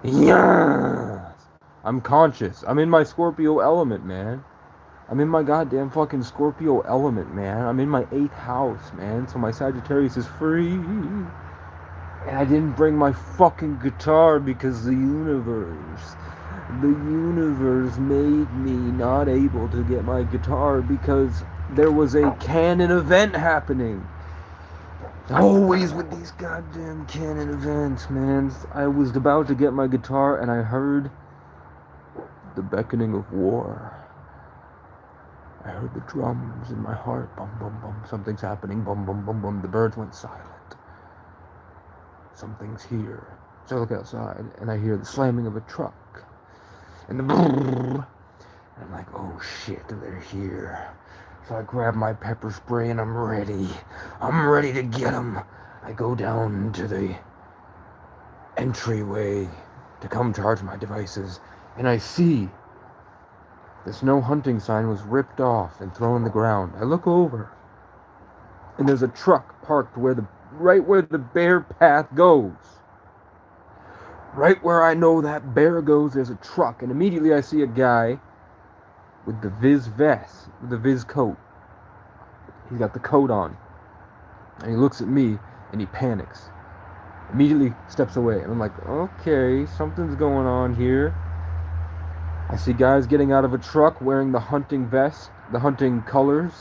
Yes! I'm conscious. I'm in my Scorpio element, man. I'm in my goddamn fucking Scorpio element, man. I'm in my 8th house, man. So my Sagittarius is free. And I didn't bring my fucking guitar because the universe made me not able to get my guitar because there was a canon event happening. Always with these goddamn canon events, man. I was about to get my guitar and I heard the beckoning of war. I heard the drums in my heart. Bum, bum, bum. Something's happening. Bum, bum, bum, bum. The birds went silent. Something's here. So I look outside and I hear the slamming of a truck. And the brrrr. And I'm like, oh shit, they're here. So I grab my pepper spray and I'm ready. I'm ready to get them. I go down to the entryway to come charge my devices. And I see this no hunting sign was ripped off and thrown on the ground. I look over and there's a truck parked right where the bear path goes. Right where I know that bear goes, there's a truck. And immediately I see a guy with the Viz vest, with the Viz coat. He's got the coat on. And he looks at me and he panics. Immediately steps away. And I'm like, okay, something's going on here. I see guys getting out of a truck wearing the hunting vest, the hunting colors.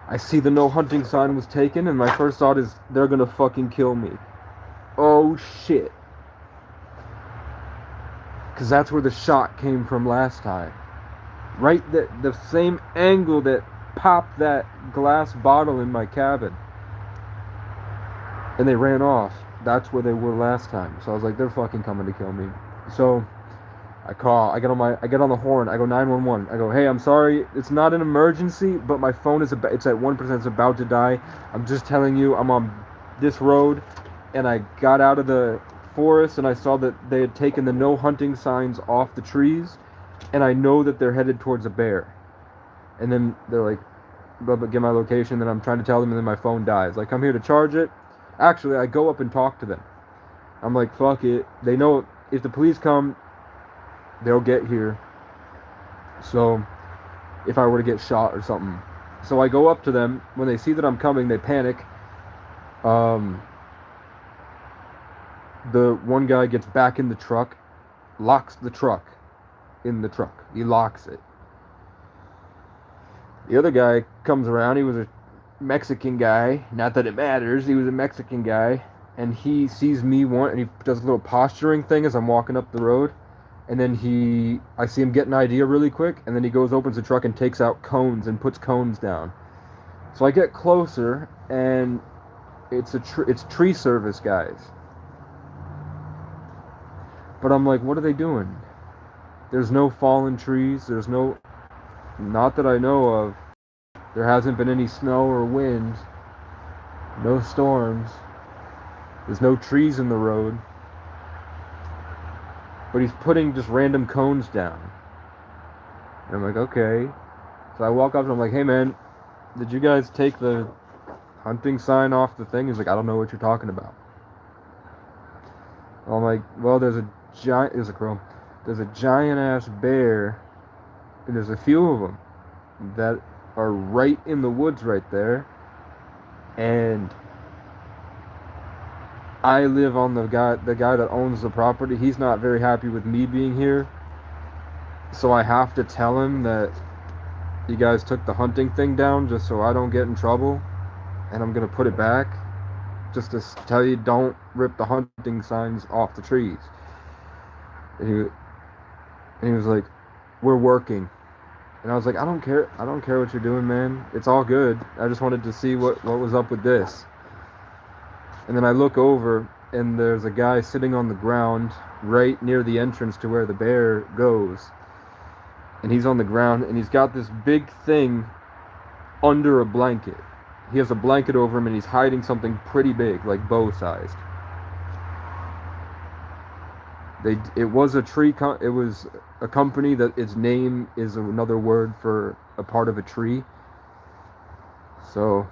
I see the no hunting sign was taken, and my first thought is, they're gonna fucking kill me. Oh shit. Because that's where the shot came from last time. Right, the same angle that popped that glass bottle in my cabin. And they ran off. That's where they were last time. So I was like, they're fucking coming to kill me. So I get on the horn. I go 911. I go, hey, I'm sorry. It's not an emergency, but my phone it's at 1%. It's about to die. I'm just telling you, I'm on this road, and I got out of the forest, and I saw that they had taken the no hunting signs off the trees, and I know that they're headed towards a bear. And then they're like, but get my location. Then I'm trying to tell them, and then my phone dies. Like, I'm here to charge it. Actually, I go up and talk to them. I'm like, fuck it. They know if the police come, they'll get here. So if I were to get shot or something. So I go up to them. When they see that I'm coming, they panic. The one guy gets back in the truck, locks the truck in the truck. He locks it. The other guy comes around. He was a Mexican guy. Not that it matters. He was a Mexican guy. And he sees me and he does a little posturing thing as I'm walking up the road. And then I see him get an idea really quick, and then he goes, opens the truck, and takes out cones and puts cones down. So I get closer, and it's tree service guys. But I'm like, what are they doing? There's no fallen trees. Not that I know of. There hasn't been any snow or wind. No storms. There's no trees in the road. But he's putting just random cones down. And I'm like, okay. So I walk up to him, I'm like, hey man, did you guys take the hunting sign off the thing? He's like, I don't know what you're talking about. I'm like, well, there's a giant ass bear, and there's a few of them that are right in the woods right there. And I live on the guy that owns the property. He's not very happy with me being here. So I have to tell him that you guys took the hunting thing down just so I don't get in trouble. And I'm going to put it back just to tell you, don't rip the hunting signs off the trees. And he was like, we're working. And I was like, I don't care what you're doing, man. It's all good. I just wanted to see what was up with this. And then I look over, and there's a guy sitting on the ground right near the entrance to where the bear goes. And he's on the ground, and he's got this big thing under a blanket. He has a blanket over him, and he's hiding something pretty big, like bow-sized. It was a company that its name is another word for a part of a tree. So,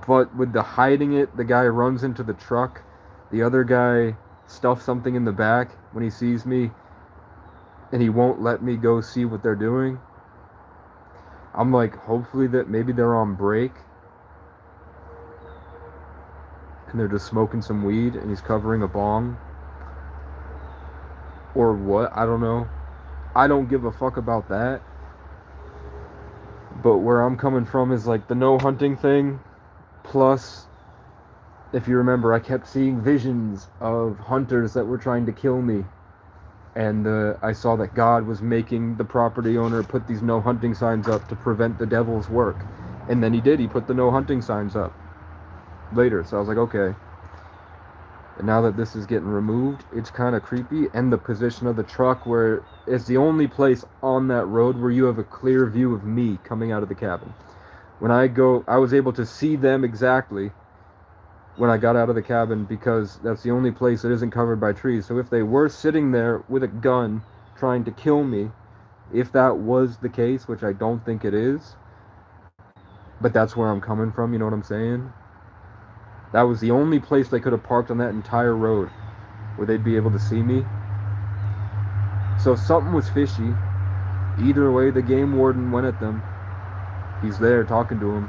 but with the hiding it, the guy runs into the truck. The other guy stuff something in the back when he sees me, and he won't let me go see what they're doing. I'm like, hopefully that maybe they're on break and they're just smoking some weed and he's covering a bong. Or what, I don't know. I don't give a fuck about that. But where I'm coming from is like the no hunting thing. Plus, if you remember, I kept seeing visions of hunters that were trying to kill me. And I saw that God was making the property owner put these no hunting signs up to prevent the devil's work. And then he did. He put the no hunting signs up later. So I was like, okay. And now that this is getting removed, it's kind of creepy. And the position of the truck, where it's the only place on that road where you have a clear view of me coming out of the cabin. When I go, I was able to see them exactly when I got out of the cabin, because that's the only place that isn't covered by trees. So if they were sitting there with a gun trying to kill me, if that was the case, which I don't think it is, but that's where I'm coming from, you know what I'm saying? That was the only place they could have parked on that entire road where they'd be able to see me. So something was fishy. Either way, the game warden went at them. He's there talking to him.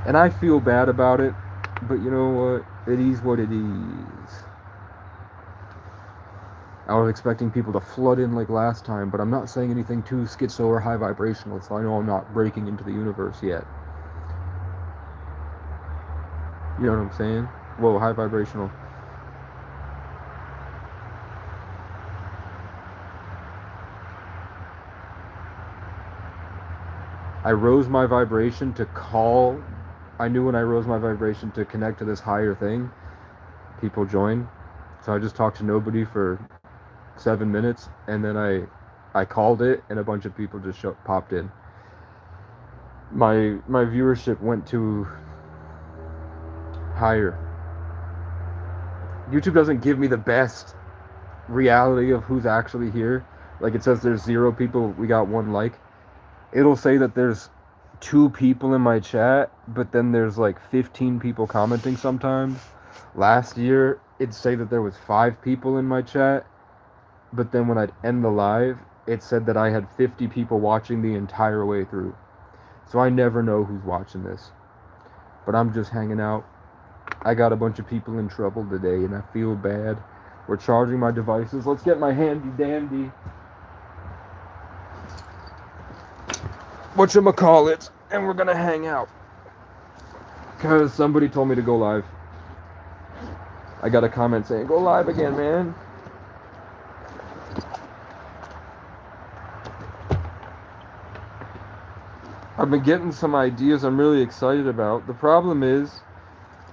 And I feel bad about it, but you know what? It is what it is. I was expecting people to flood in like last time, but I'm not saying anything too schizo or high vibrational, so I know I'm not breaking into the universe yet. You know what I'm saying? Whoa, high vibrational. I rose my vibration to call. I knew when I rose my vibration to connect to this higher thing, people join. So I just talked to nobody for 7 minutes, and then I called it, and a bunch of people just popped in. My viewership went to higher. YouTube doesn't give me the best reality of who's actually here. Like, it says there's 0 people, we got 1 like. It'll say that there's 2 people in my chat, but then there's like 15 people commenting sometimes. Last year, it'd say that there was 5 people in my chat, but then when I'd end the live, it said that I had 50 people watching the entire way through. So I never know who's watching this. But I'm just hanging out. I got a bunch of people in trouble today, and I feel bad. We're charging my devices. Let's get my handy dandy whatchamacallit, and we're gonna hang out. Because somebody told me to go live. I got a comment saying, go live again, man. I've been getting some ideas I'm really excited about. The problem is,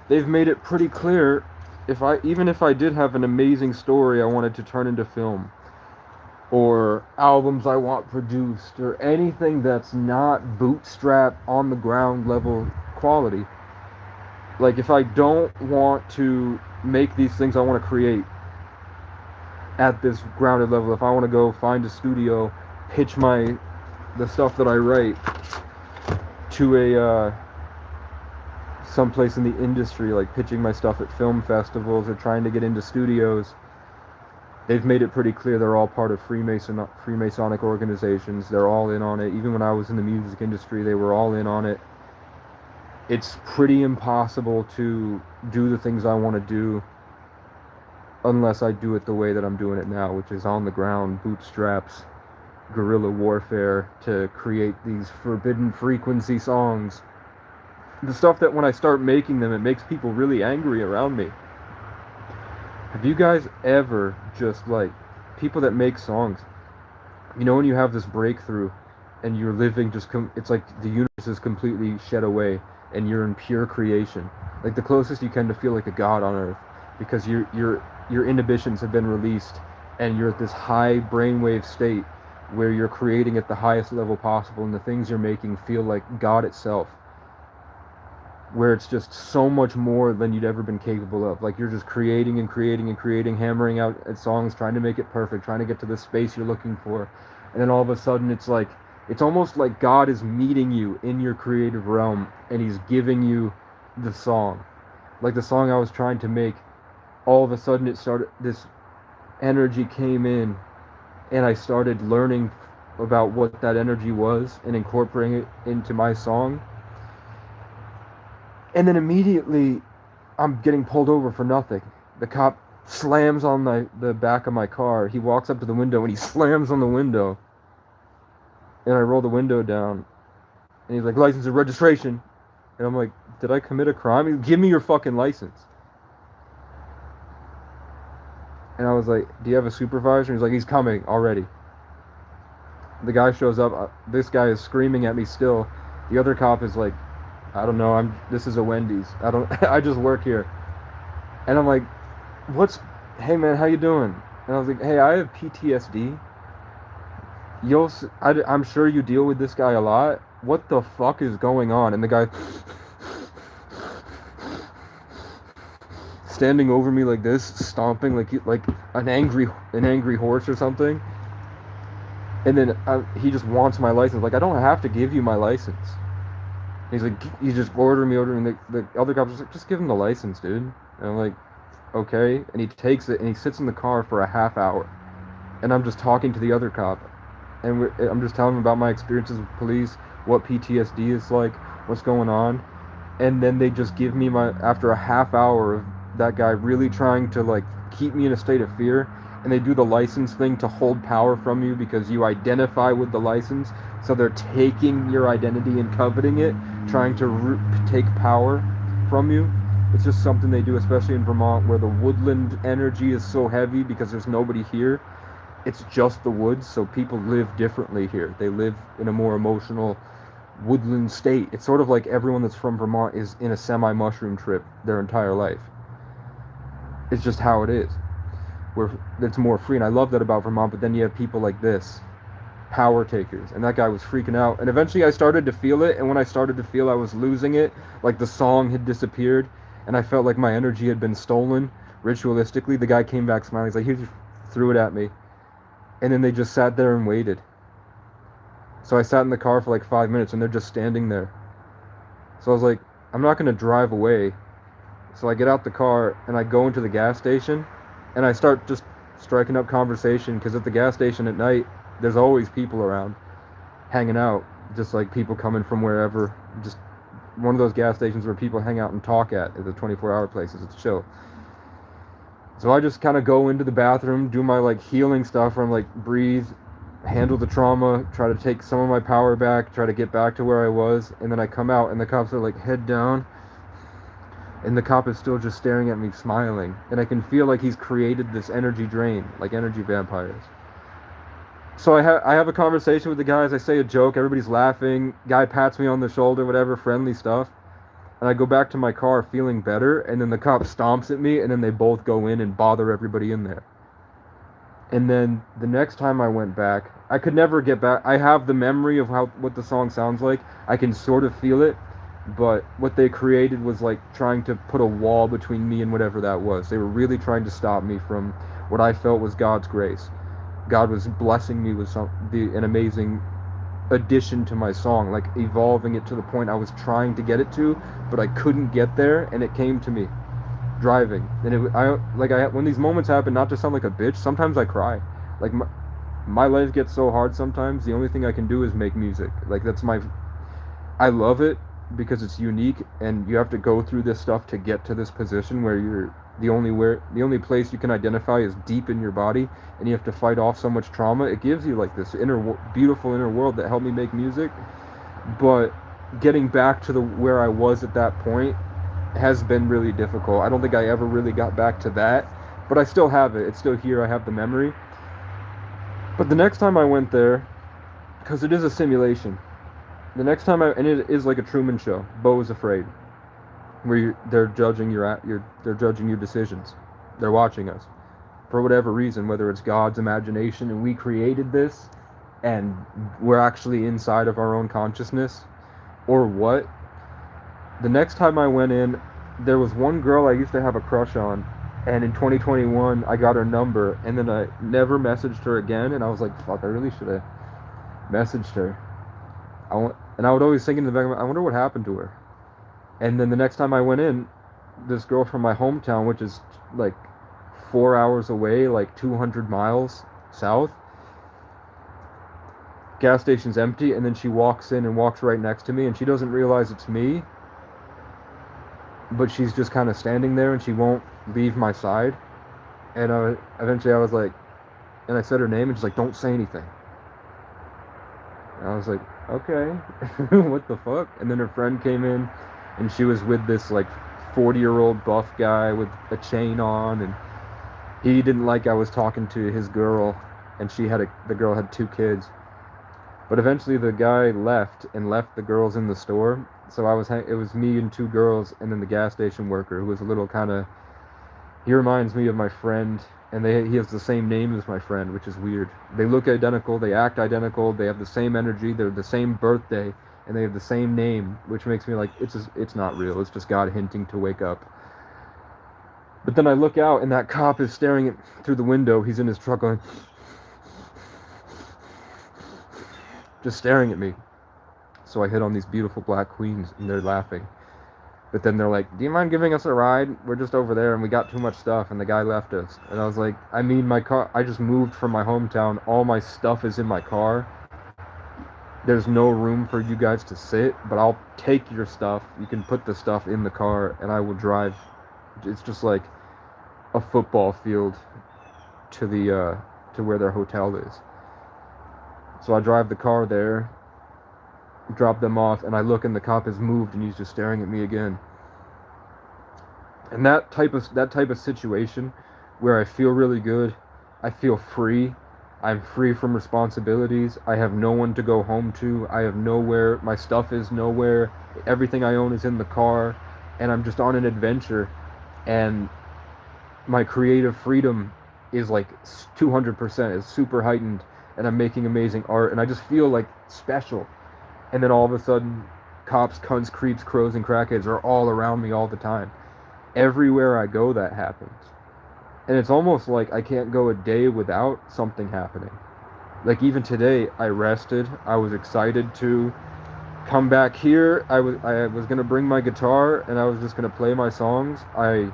they've made it pretty clear, even if I did have an amazing story I wanted to turn into film, or albums I want produced, or anything that's not bootstrap on the ground level quality. Like, if I don't want to make these things I want to create at this grounded level, if I want to go find a studio, pitch the stuff that I write to a someplace in the industry, like pitching my stuff at film festivals or trying to get into studios, they've made it pretty clear they're all part of Freemasonic organizations. They're all in on it. Even when I was in the music industry, they were all in on it. It's pretty impossible to do the things I want to do unless I do it the way that I'm doing it now, which is on the ground, bootstraps, guerrilla warfare, to create these forbidden frequency songs. The stuff that when I start making them, it makes people really angry around me. Have you guys ever just, like, people that make songs, you know, when you have this breakthrough and you're living just it's like the universe is completely shed away and you're in pure creation, like the closest you can to feel like a god on earth, because your inhibitions have been released and you're at this high brainwave state where you're creating at the highest level possible, and the things you're making feel like God itself, where it's just so much more than you'd ever been capable of. Like, you're just creating and creating and creating, hammering out at songs, trying to make it perfect, trying to get to the space you're looking for. And then all of a sudden it's like, it's almost like God is meeting you in your creative realm and he's giving you the song. Like the song I was trying to make, all of a sudden this energy came in, and I started learning about what that energy was and incorporating it into my song. And then immediately I'm getting pulled over for nothing. The cop slams on the back of my car. He walks up to the window and he slams on the window. And I roll the window down. And he's like, license and registration. And I'm like, did I commit a crime? He's like, give me your fucking license. And I was like, do you have a supervisor? And he's like, he's coming already. The guy shows up. This guy is screaming at me still. The other cop is like, I don't know. This is a Wendy's. I just work here. And I'm like, hey man, how you doing? And I was like, hey, I have PTSD. I'm sure you deal with this guy a lot. What the fuck is going on? And the guy standing over me like this, stomping like an angry horse or something. And then he just wants my license. Like, I don't have to give you my license. He's like, you just ordering. The other cop was like, just give him the license, dude. And I'm like, okay. And he takes it and he sits in the car for a half hour. And I'm just talking to the other cop. And I'm just telling him about my experiences with police, what PTSD is like, what's going on. And then they just give me after a half hour of that guy really trying to like keep me in a state of fear, and they do the license thing to hold power from you because you identify with the license. So they're taking your identity and coveting it, trying to take power from you. It's just something they do, especially in Vermont, where the woodland energy is so heavy because there's nobody here. It's just the woods, so people live differently here. They live in a more emotional woodland state. It's sort of like everyone that's from Vermont is in a semi-mushroom trip their entire life. It's just how it is. Where it's more free, and I love that about Vermont. But then you have people like this, power takers, and that guy was freaking out. And eventually I started to feel it, and when I started to feel I was losing it, like the song had disappeared, and I felt like my energy had been stolen ritualistically, the guy came back smiling. He's like, he just threw it at me. And then they just sat there and waited. So I sat in the car for like 5 minutes, and they're just standing there. So I was like, I'm not going to drive away. So I get out the car, and I go into the gas station, and I start just striking up conversation, because at the gas station at night, there's always people around, hanging out, just like people coming from wherever. Just one of those gas stations where people hang out and talk at the 24-hour places. It's chill. So I just kind of go into the bathroom, do my like healing stuff where I'm like, breathe, handle the trauma, try to take some of my power back, try to get back to where I was, and then I come out and the cops are like, head down, and the cop is still just staring at me smiling, and I can feel like he's created this energy drain, like energy vampires. So I have a conversation with the guys, I say a joke, everybody's laughing, guy pats me on the shoulder, whatever, friendly stuff. And I go back to my car feeling better, and then the cop stomps at me, and then they both go in and bother everybody in there. And then the next time I went back, I could never get back. I have the memory of what the song sounds like. I can sort of feel it, but what they created was like trying to put a wall between me and whatever that was. They were really trying to stop me from what I felt was God's grace. God was blessing me with an amazing addition to my song, like evolving it to the point I was trying to get it to, but I couldn't get there, and it came to me driving. And when these moments happen, not to sound like a bitch, sometimes I cry. Like my life gets so hard sometimes, the only thing I can do is make music. Like I love it because it's unique, and you have to go through this stuff to get to this position where you're the only place you can identify is deep in your body, and you have to fight off so much trauma. It gives you like this beautiful inner world that helped me make music. But getting back to where I was at that point has been really difficult. I don't think I ever really got back to that, but I still have it. It's still here. I have the memory. But the next time I went there, because it is a simulation, and it is like a Truman Show. Beau is afraid. Where they're judging they're judging your decisions. They're watching us for whatever reason, whether it's God's imagination and we created this and we're actually inside of our own consciousness, or what. The next time I went in, there was one girl I used to have a crush on, and in 2021 I got her number, and then I never messaged her again, and I was like, fuck, I really should have messaged her. And I would always think in the back of my, I wonder what happened to her. And then the next time I went in, this girl from my hometown, which is like 4 hours away, like 200 miles south. Gas station's empty, and then she walks in and walks right next to me, and she doesn't realize it's me, but she's just kind of standing there, and she won't leave my side. And eventually I was like, and I said her name, and she's like, don't say anything. And I was like, okay. What the fuck? And then her friend came in, and she was with this like 40-year-old buff guy with a chain on, and he didn't like I was talking to his girl, and the girl had 2 kids. But eventually the guy left the girls in the store. So it was me and 2 girls, and then the gas station worker, who was a little kind of, he reminds me of my friend, and he has the same name as my friend, which is weird. They look identical, they act identical, they have the same energy, they're the same birthday, and they have the same name, which makes me like, it's not real, it's just God hinting to wake up. But then I look out, and that cop is staring through the window. He's in his truck going, just staring at me. So I hit on these beautiful black queens, and they're laughing. But then they're like, do you mind giving us a ride? We're just over there, and we got too much stuff, and the guy left us. And I was like, I mean, my car, I just moved from my hometown. All my stuff is in my car. There's no room for you guys to sit, but I'll take your stuff. You can put the stuff in the car, and I will drive. It's just like a football field to where their hotel is. So I drive the car there, drop them off, and I look, and the cop has moved, and he's just staring at me again. And that type of situation where I feel really good, I feel free, I'm free from responsibilities, I have no one to go home to, I have nowhere, my stuff is nowhere, everything I own is in the car, and I'm just on an adventure, and my creative freedom is like 200%, is super heightened, and I'm making amazing art, and I just feel like special. And then all of a sudden, cops, cunts, creeps, crows, and crackheads are all around me all the time. Everywhere I go, that happens. And it's almost like I can't go a day without something happening. Like even today, I rested. I was excited to come back here. I was going to bring my guitar, and I was just going to play my songs. I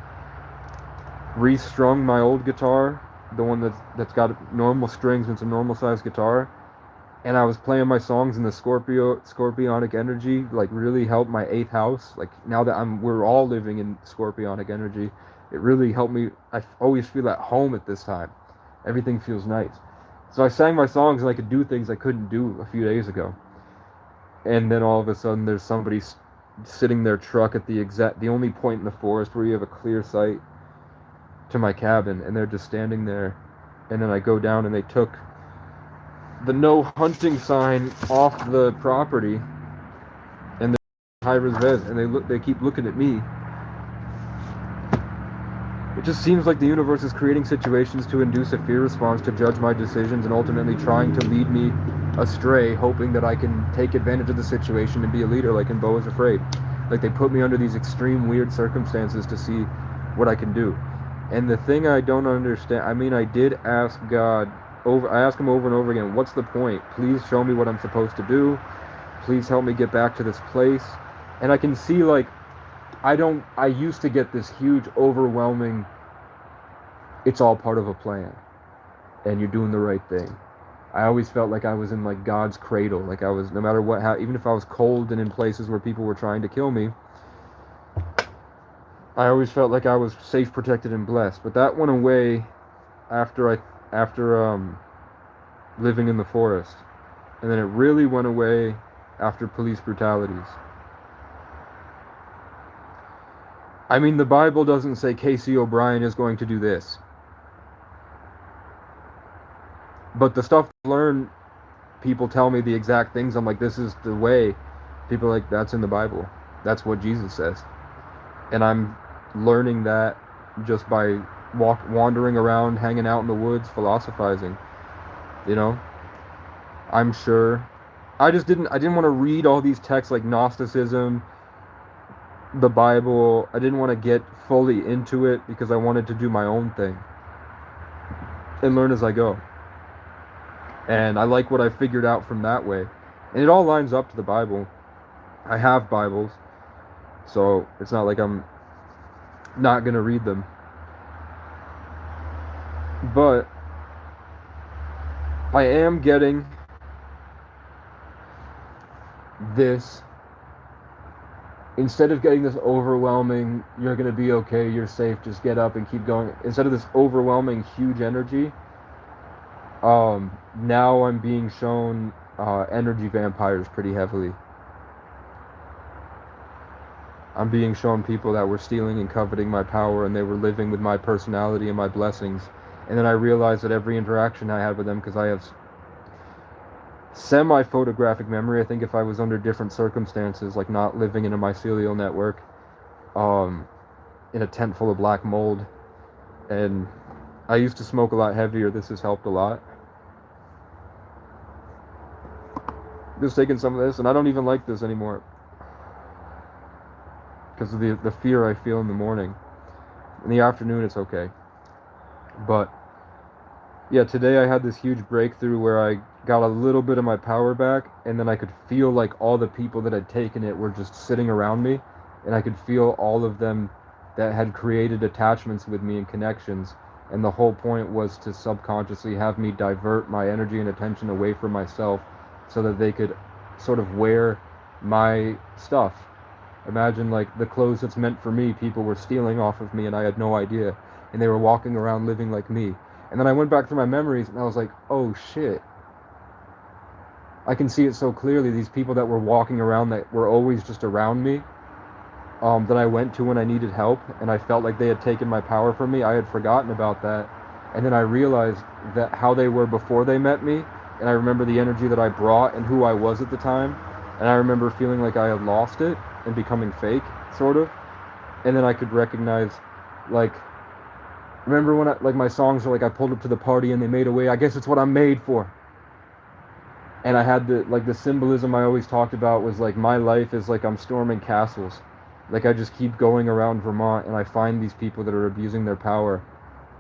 restrung my old guitar, the one that's got normal strings, and it's a normal sized guitar, and I was playing my songs, in the scorpionic energy like really helped my 8th house. Like now that we're all living in scorpionic energy, it really helped me. I always feel at home at this time. Everything feels nice. So I sang my songs, and I could do things I couldn't do a few days ago. And then all of a sudden there's somebody sitting their truck at the only point in the forest where you have a clear sight to my cabin, and they're just standing there. And then I go down, and they took the no hunting sign off the property, and they're high res vest, and they keep looking at me. It just seems like the universe is creating situations to induce a fear response, to judge my decisions, and ultimately trying to lead me astray, hoping that I can take advantage of the situation and be a leader, like in Beau is Afraid. Like they put me under these extreme weird circumstances to see what I can do. And the thing I don't understand, I mean, I did ask God, I asked him over and over again, what's the point? Please show me what I'm supposed to do. Please help me get back to this place. And I can see, like, I used to get this huge, overwhelming, it's all part of a plan, and you're doing the right thing. I always felt like I was in, like, God's cradle. Like I was, no matter what, even if I was cold and in places where people were trying to kill me, I always felt like I was safe, protected, and blessed. But that went away after living in the forest. And then it really went away after police brutalities. I mean, the Bible doesn't say Casey O'Brien is going to do this. But the stuff I learn, people tell me the exact things. I'm like, this is the way. People are like, that's in the Bible. That's what Jesus says. And I'm learning that just by wandering around, hanging out in the woods, philosophizing. You know? I'm sure. I didn't want to read all these texts like Gnosticism, the Bible. I didn't want to get fully into it because I wanted to do my own thing and learn as I go. And I like what I figured out from that way. And it all lines up to the Bible. I have Bibles, so it's not like I'm not going to read them. But I am getting this, instead of getting this overwhelming, you're going to be okay, you're safe, just get up and keep going, instead of this overwhelming huge energy, now I'm being shown energy vampires pretty heavily. I'm being shown people that were stealing and coveting my power, and they were living with my personality and my blessings. And then I realized that every interaction I had with them, because I have semi-photographic memory, I think if I was under different circumstances, like not living in a mycelial network, in a tent full of black mold, and I used to smoke a lot heavier, this has helped a lot. Just taking some of this, and I don't even like this anymore because of the fear I feel in the morning. In the afternoon, it's okay. But yeah, today I had this huge breakthrough where I got a little bit of my power back, and then I could feel like all the people that had taken it were just sitting around me, and I could feel all of them that had created attachments with me and connections. And the whole point was to subconsciously have me divert my energy and attention away from myself so that they could sort of wear my stuff. Imagine like the clothes that's meant for me, people were stealing off of me and I had no idea. And they were walking around living like me. And then I went back through my memories and I was like, oh shit. I can see it so clearly. These people that were walking around that were always just around me, that I went to when I needed help, and I felt like they had taken my power from me. I had forgotten about that. And then I realized that how they were before they met me, and I remember the energy that I brought and who I was at the time. And I remember feeling like I had lost it and becoming fake, sort of. And then I could recognize, like, remember when like my songs were like, I pulled up to the party and they made a way, I guess it's what I'm made for. And I had the symbolism I always talked about was like, my life is like I'm storming castles. Like I just keep going around Vermont and I find these people that are abusing their power.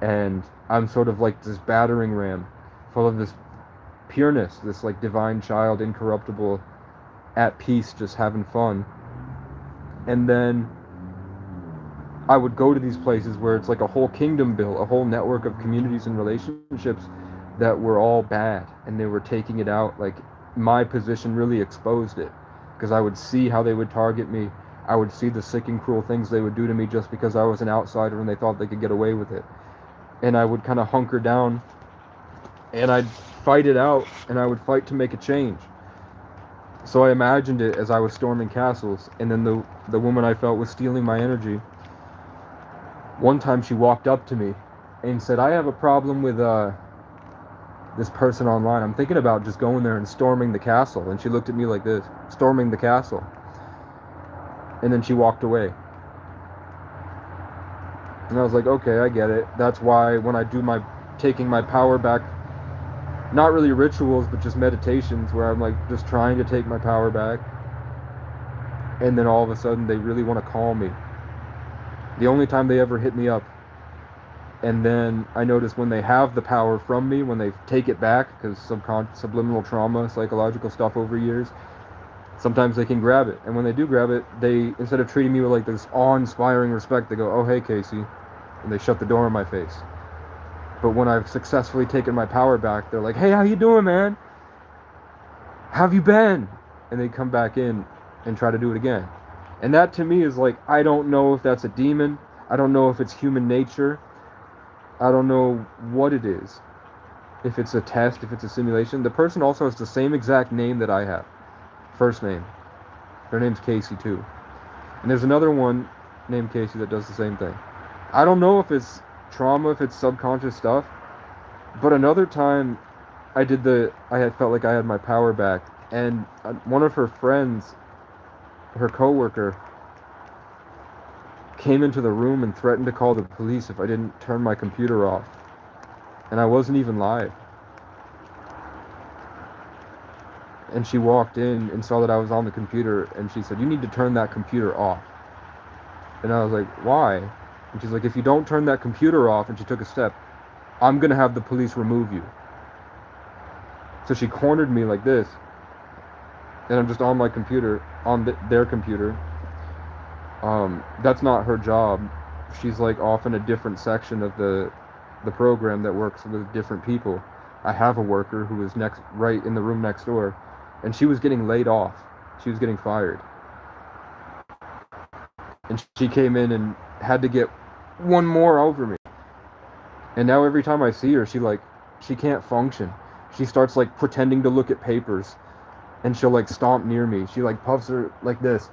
And I'm sort of like this battering ram full of this pureness, this like divine child, incorruptible, at peace, just having fun. And then I would go to these places where it's like a whole kingdom built, a whole network of communities and relationships that were all bad, and they were taking it out. Like my position really exposed it, because I would see how they would target me. I would see the sick and cruel things they would do to me just because I was an outsider and they thought they could get away with it. And I would kind of hunker down and I'd fight it out, and I would fight to make a change. So I imagined it as I was storming castles, and then the woman I felt was stealing my energy. One time she walked up to me and said, I have a problem with this person online. I'm thinking about just going there and storming the castle. And she looked at me like this, storming the castle. And then she walked away. And I was like, okay, I get it. That's why when I do my taking my power back, not really rituals, but just meditations where I'm like just trying to take my power back, and then all of a sudden they really want to call me. The only time they ever hit me up. And then I notice when they have the power from me, when they take it back, because subliminal trauma, psychological stuff over years, sometimes they can grab it. And when they do grab it, they, instead of treating me with like this awe-inspiring respect, they go, oh, hey, Casey. And they shut the door in my face. But when I've successfully taken my power back, they're like, hey, how you doing, man? How have you been? And they come back in and try to do it again. And that to me is like, I don't know if that's a demon. I don't know if it's human nature. I don't know what it is. If it's a test, if it's a simulation. The person also has the same exact name that I have. First name. Their name's Casey too. And there's another one named Casey that does the same thing. I don't know if it's trauma, if it's subconscious stuff. But another time I had felt like I had my power back. And one of her friends, her coworker, came into the room and threatened to call the police if I didn't turn my computer off. And I wasn't even live. And she walked in and saw that I was on the computer, and she said, you need to turn that computer off. And I was like, why? And she's like, if you don't turn that computer off, and she took a step, I'm going to have the police remove you. So she cornered me like this, and I'm just on my computer, on their computer. That's not her job. She's like off in a different section of the the program that works with different people. I have a worker who was right in the room next door, and she was getting laid off. She was getting fired. And she came in and had to get one more over me. And now every time I see her, she can't function. She starts like pretending to look at papers, and she'll like stomp near me. She like puffs her like this,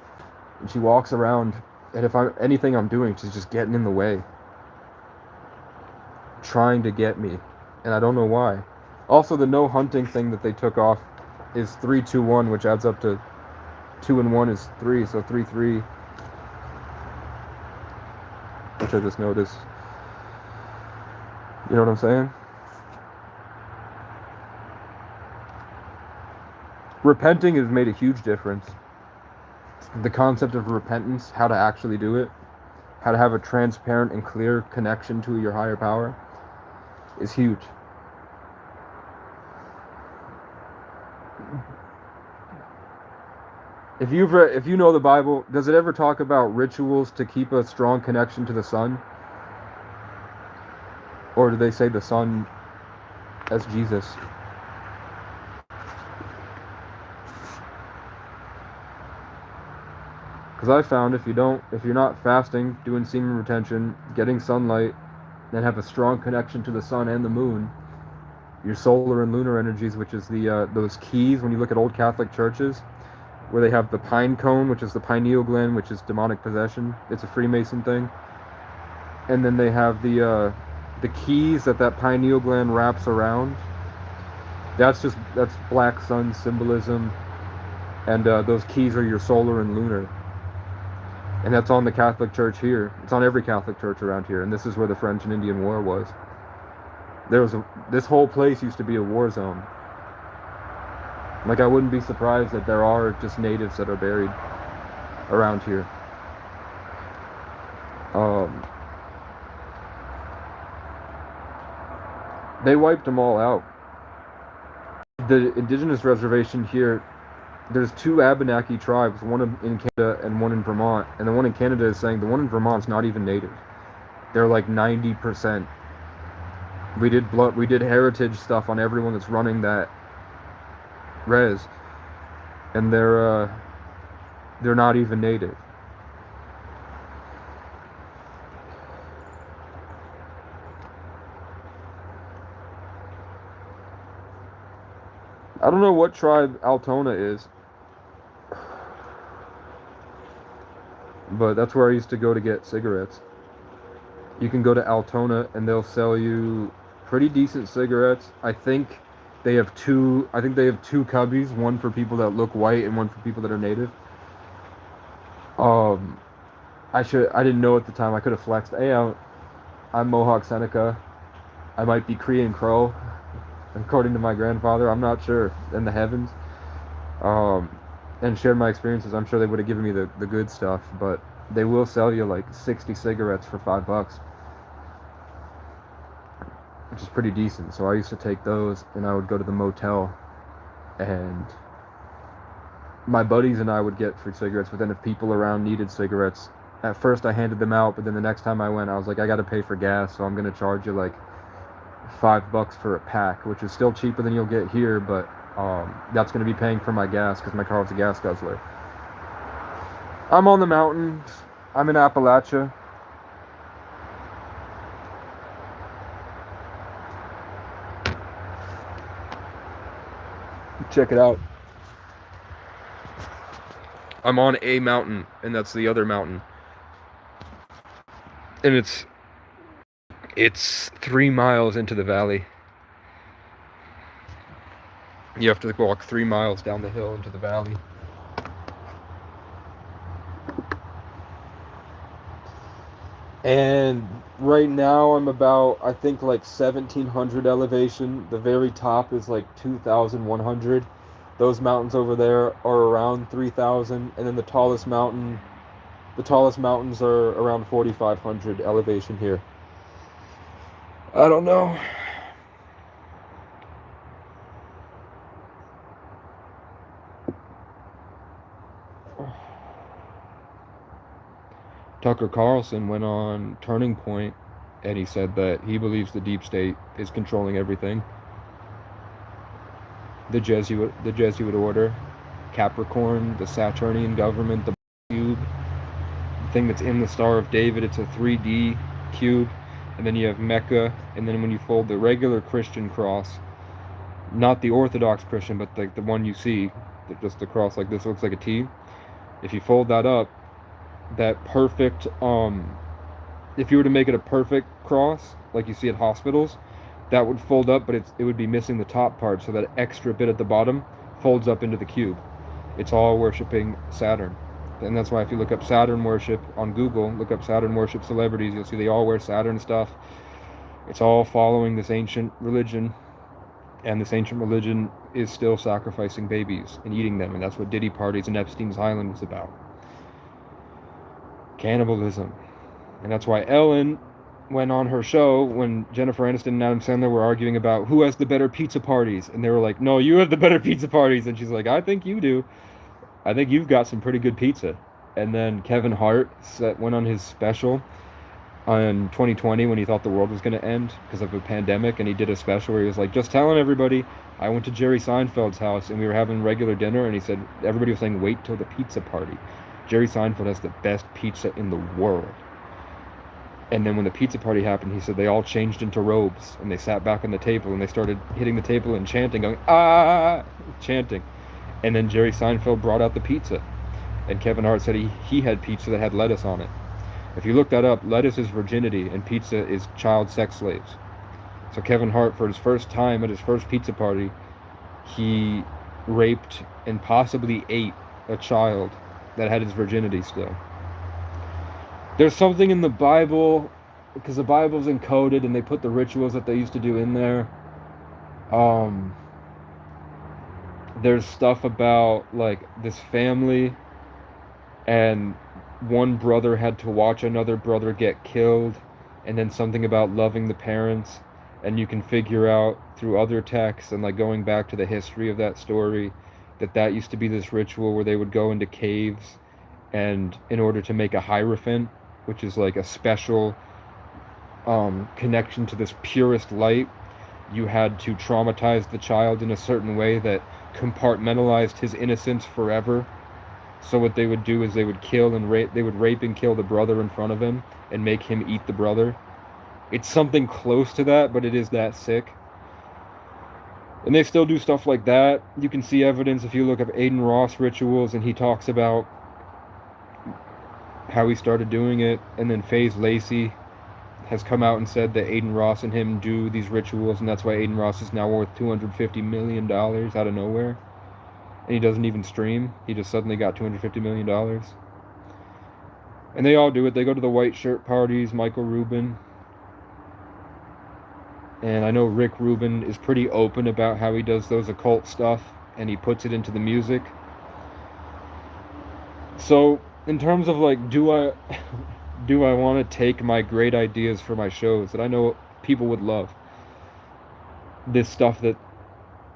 and she walks around, and if anything I'm doing, she's just getting in the way, trying to get me, and I don't know why. Also, the no hunting thing that they took off is 3-2-1, which adds up to 2 and 1 is 3, so 3-3, which I just noticed. You know what I'm saying? Repenting has made a huge difference. The concept of repentance, how to actually do it, how to have a transparent and clear connection to your higher power, is huge. If you know the Bible, does it ever talk about rituals to keep a strong connection to the sun? Or do they say the sun as Jesus? Because I found if you're not fasting, doing semen retention, getting sunlight, then have a strong connection to the sun and the moon, your solar and lunar energies, which is those keys when you look at old Catholic churches, where they have the pine cone, which is the pineal gland, which is demonic possession. It's a Freemason thing. And then they have the keys that pineal gland wraps around. That's black sun symbolism, and those keys are your solar and lunar. And that's on the Catholic Church here. It's on every Catholic church around here, and this is where the French and Indian War was. This whole place used to be a war zone. Like, I wouldn't be surprised that there are just natives that are buried around here. They wiped them all out. The indigenous reservation here, there's 2 Abenaki tribes, one in Canada and one in Vermont. And the one in Canada is saying the one in Vermont's not even native. They're like 90%. We did heritage stuff on everyone that's running that res, and they're not even native. I don't know what tribe Altona is, but that's where I used to go to get cigarettes. You can go to Altona and they'll sell you pretty decent cigarettes. I think they have two cubbies, one for people that look white and one for people that are native. I didn't know at the time. I could have flexed. Hey, I'm Mohawk Seneca. I might be Cree and Crow, according to my grandfather. I'm not sure. In the heavens. And shared my experiences. I'm sure they would have given me the good stuff, but they will sell you like 60 cigarettes for $5, which is pretty decent. So I used to take those, and I would go to the motel, and my buddies and I would get free cigarettes. But then if people around needed cigarettes, at first I handed them out, but then the next time I went, I was like, I got to pay for gas, so I'm gonna charge you like $5 for a pack, which is still cheaper than you'll get here, but that's going to be paying for my gas because my car was a gas guzzler. I'm on the mountains. I'm in Appalachia. Check it out. I'm on a mountain, and that's the other mountain. And it's 3 miles into the valley. You have to walk 3 miles down the hill into the valley. And right now I'm about, I think, like 1,700 elevation. The very top is like 2,100. Those mountains over there are around 3,000, and then the tallest mountains are around 4,500 elevation here. I don't know. Tucker Carlson went on Turning Point and he said that he believes the deep state is controlling everything. The Jesuit order, Capricorn, the Saturnian government, the cube, the thing that's in the Star of David. It's a 3D cube, and then you have Mecca, and then when you fold the regular Christian cross, not the Orthodox Christian, but like the one you see, just the cross like this looks like a T. If you fold that up, that perfect if you were to make it a perfect cross like you see at hospitals, that would fold up, but it would be missing the top part, so that extra bit at the bottom folds up into the cube. It's all worshiping Saturn. And that's why if you look up Saturn worship on Google, look up Saturn worship celebrities, you'll see they all wear Saturn stuff. It's all following this ancient religion, and this ancient religion is still sacrificing babies and eating them, and that's what Diddy parties and Epstein's Island was about. Cannibalism. And that's why Ellen went on her show when Jennifer Aniston and Adam Sandler were arguing about who has the better pizza parties, and they were like, no, you have the better pizza parties, and she's like, I think you do. I think you've got some pretty good pizza. And then Kevin Hart went on his special in 2020 when he thought the world was going to end because of a pandemic, and he did a special where he was like, just telling everybody, I went to Jerry Seinfeld's house and we were having regular dinner, and he said everybody was saying wait till the pizza party. Jerry Seinfeld has the best pizza in the world. And then when the pizza party happened, he said they all changed into robes and they sat back on the table and they started hitting the table and chanting, going, ah, chanting. And then Jerry Seinfeld brought out the pizza. And Kevin Hart said he had pizza that had lettuce on it. If you look that up, lettuce is virginity and pizza is child sex slaves. So Kevin Hart, for his first time at his first pizza party, he raped and possibly ate a child that had his virginity still. There's something in the Bible, because the Bible's encoded and they put the rituals that they used to do in there. There's stuff about like this family, and one brother had to watch another brother get killed, and then something about loving the parents, and you can figure out through other texts and like going back to the history of that story that used to be this ritual where they would go into caves, and in order to make a hierophant, which is like a special connection to this purest light, you had to traumatize the child in a certain way that compartmentalized his innocence forever. So what they would do is they would kill and rape, they would rape and kill the brother in front of him and make him eat the brother. It's something close to that, but it is that sick. And they still do stuff like that. You can see evidence if you look up Aiden Ross rituals, and he talks about how he started doing it. And then FaZe Lacey has come out and said that Aiden Ross and him do these rituals, and that's why Aiden Ross is now worth $250 million out of nowhere. And he doesn't even stream. He just suddenly got $250 million. And they all do it. They go to the white shirt parties, Michael Rubin. And I know Rick Rubin is pretty open about how he does those occult stuff, and he puts it into the music. So, in terms of like, do I want to take my great ideas for my shows that I know people would love, this stuff that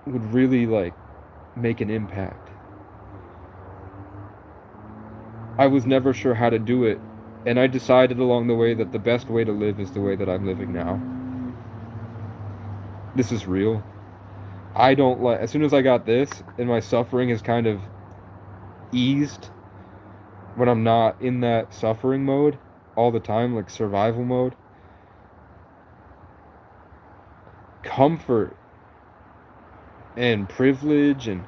would really like make an impact? I was never sure how to do it, and I decided along the way that the best way to live is the way that I'm living now. This is real. I don't like, as soon as I got this and my suffering has kind of eased, when I'm not in that suffering mode all the time, like survival mode, comfort and privilege and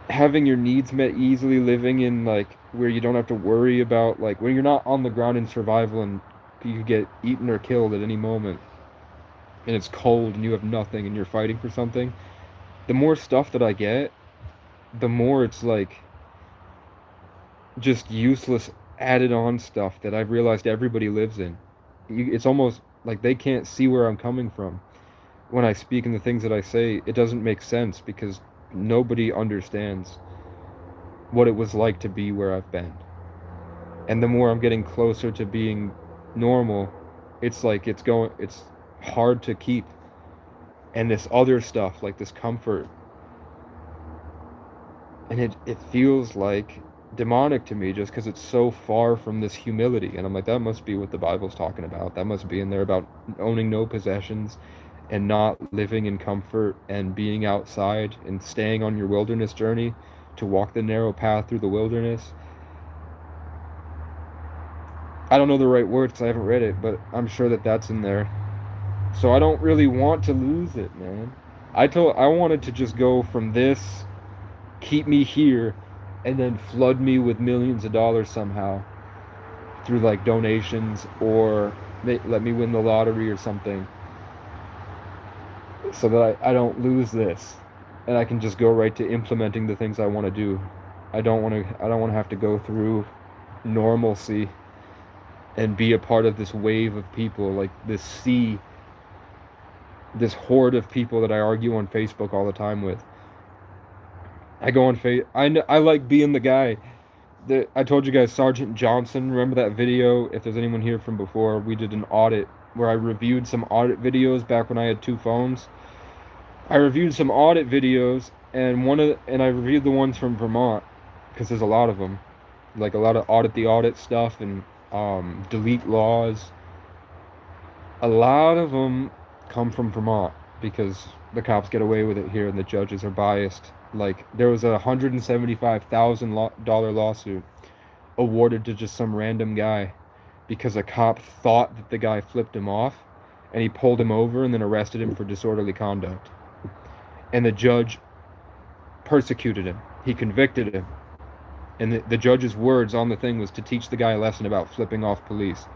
having your needs met easily, living in like where you don't have to worry about like when you're not on the ground in survival and you could get eaten or killed at any moment, and it's cold and you have nothing and you're fighting for something. The more stuff that I get, the more it's like just useless added on stuff that I've realized everybody lives in. It's almost like they can't see where I'm coming from when I speak, and the things that I say, it doesn't make sense because nobody understands what it was like to be where I've been. And the more I'm getting closer to being normal, it's like it's hard to keep. And this other stuff, like this comfort, and it feels like demonic to me just because it's so far from this humility. And I'm like, that must be what the Bible's talking about. That must be in there about owning no possessions and not living in comfort and being outside and staying on your wilderness journey to walk the narrow path through the wilderness. I don't know the right words because I haven't read it, but I'm sure that that's in there. So I don't really want to lose it, man. I wanted to just go from this, keep me here, and then flood me with millions of dollars somehow through like donations or let me win the lottery or something, so that I don't lose this and I can just go right to implementing the things I want to do. I don't want to have to go through normalcy and be a part of this wave of people, like this sea, this horde of people that I argue on Facebook all the time with. I go on I like being the guy that I told you guys, Sergeant Johnson. Remember that video? If there's anyone here from before, we did an audit where I reviewed some audit videos back when I had 2 phones. I reviewed some audit videos, and I reviewed the ones from Vermont because there's a lot of them, like a lot of audit the audit stuff and delete laws. A lot of them come from Vermont because the cops get away with it here and the judges are biased. Like there was a $175,000 lawsuit awarded to just some random guy because a cop thought that the guy flipped him off, and he pulled him over and then arrested him for disorderly conduct. And the judge persecuted him. He convicted him. And the judge's words on the thing was to teach the guy a lesson about flipping off police.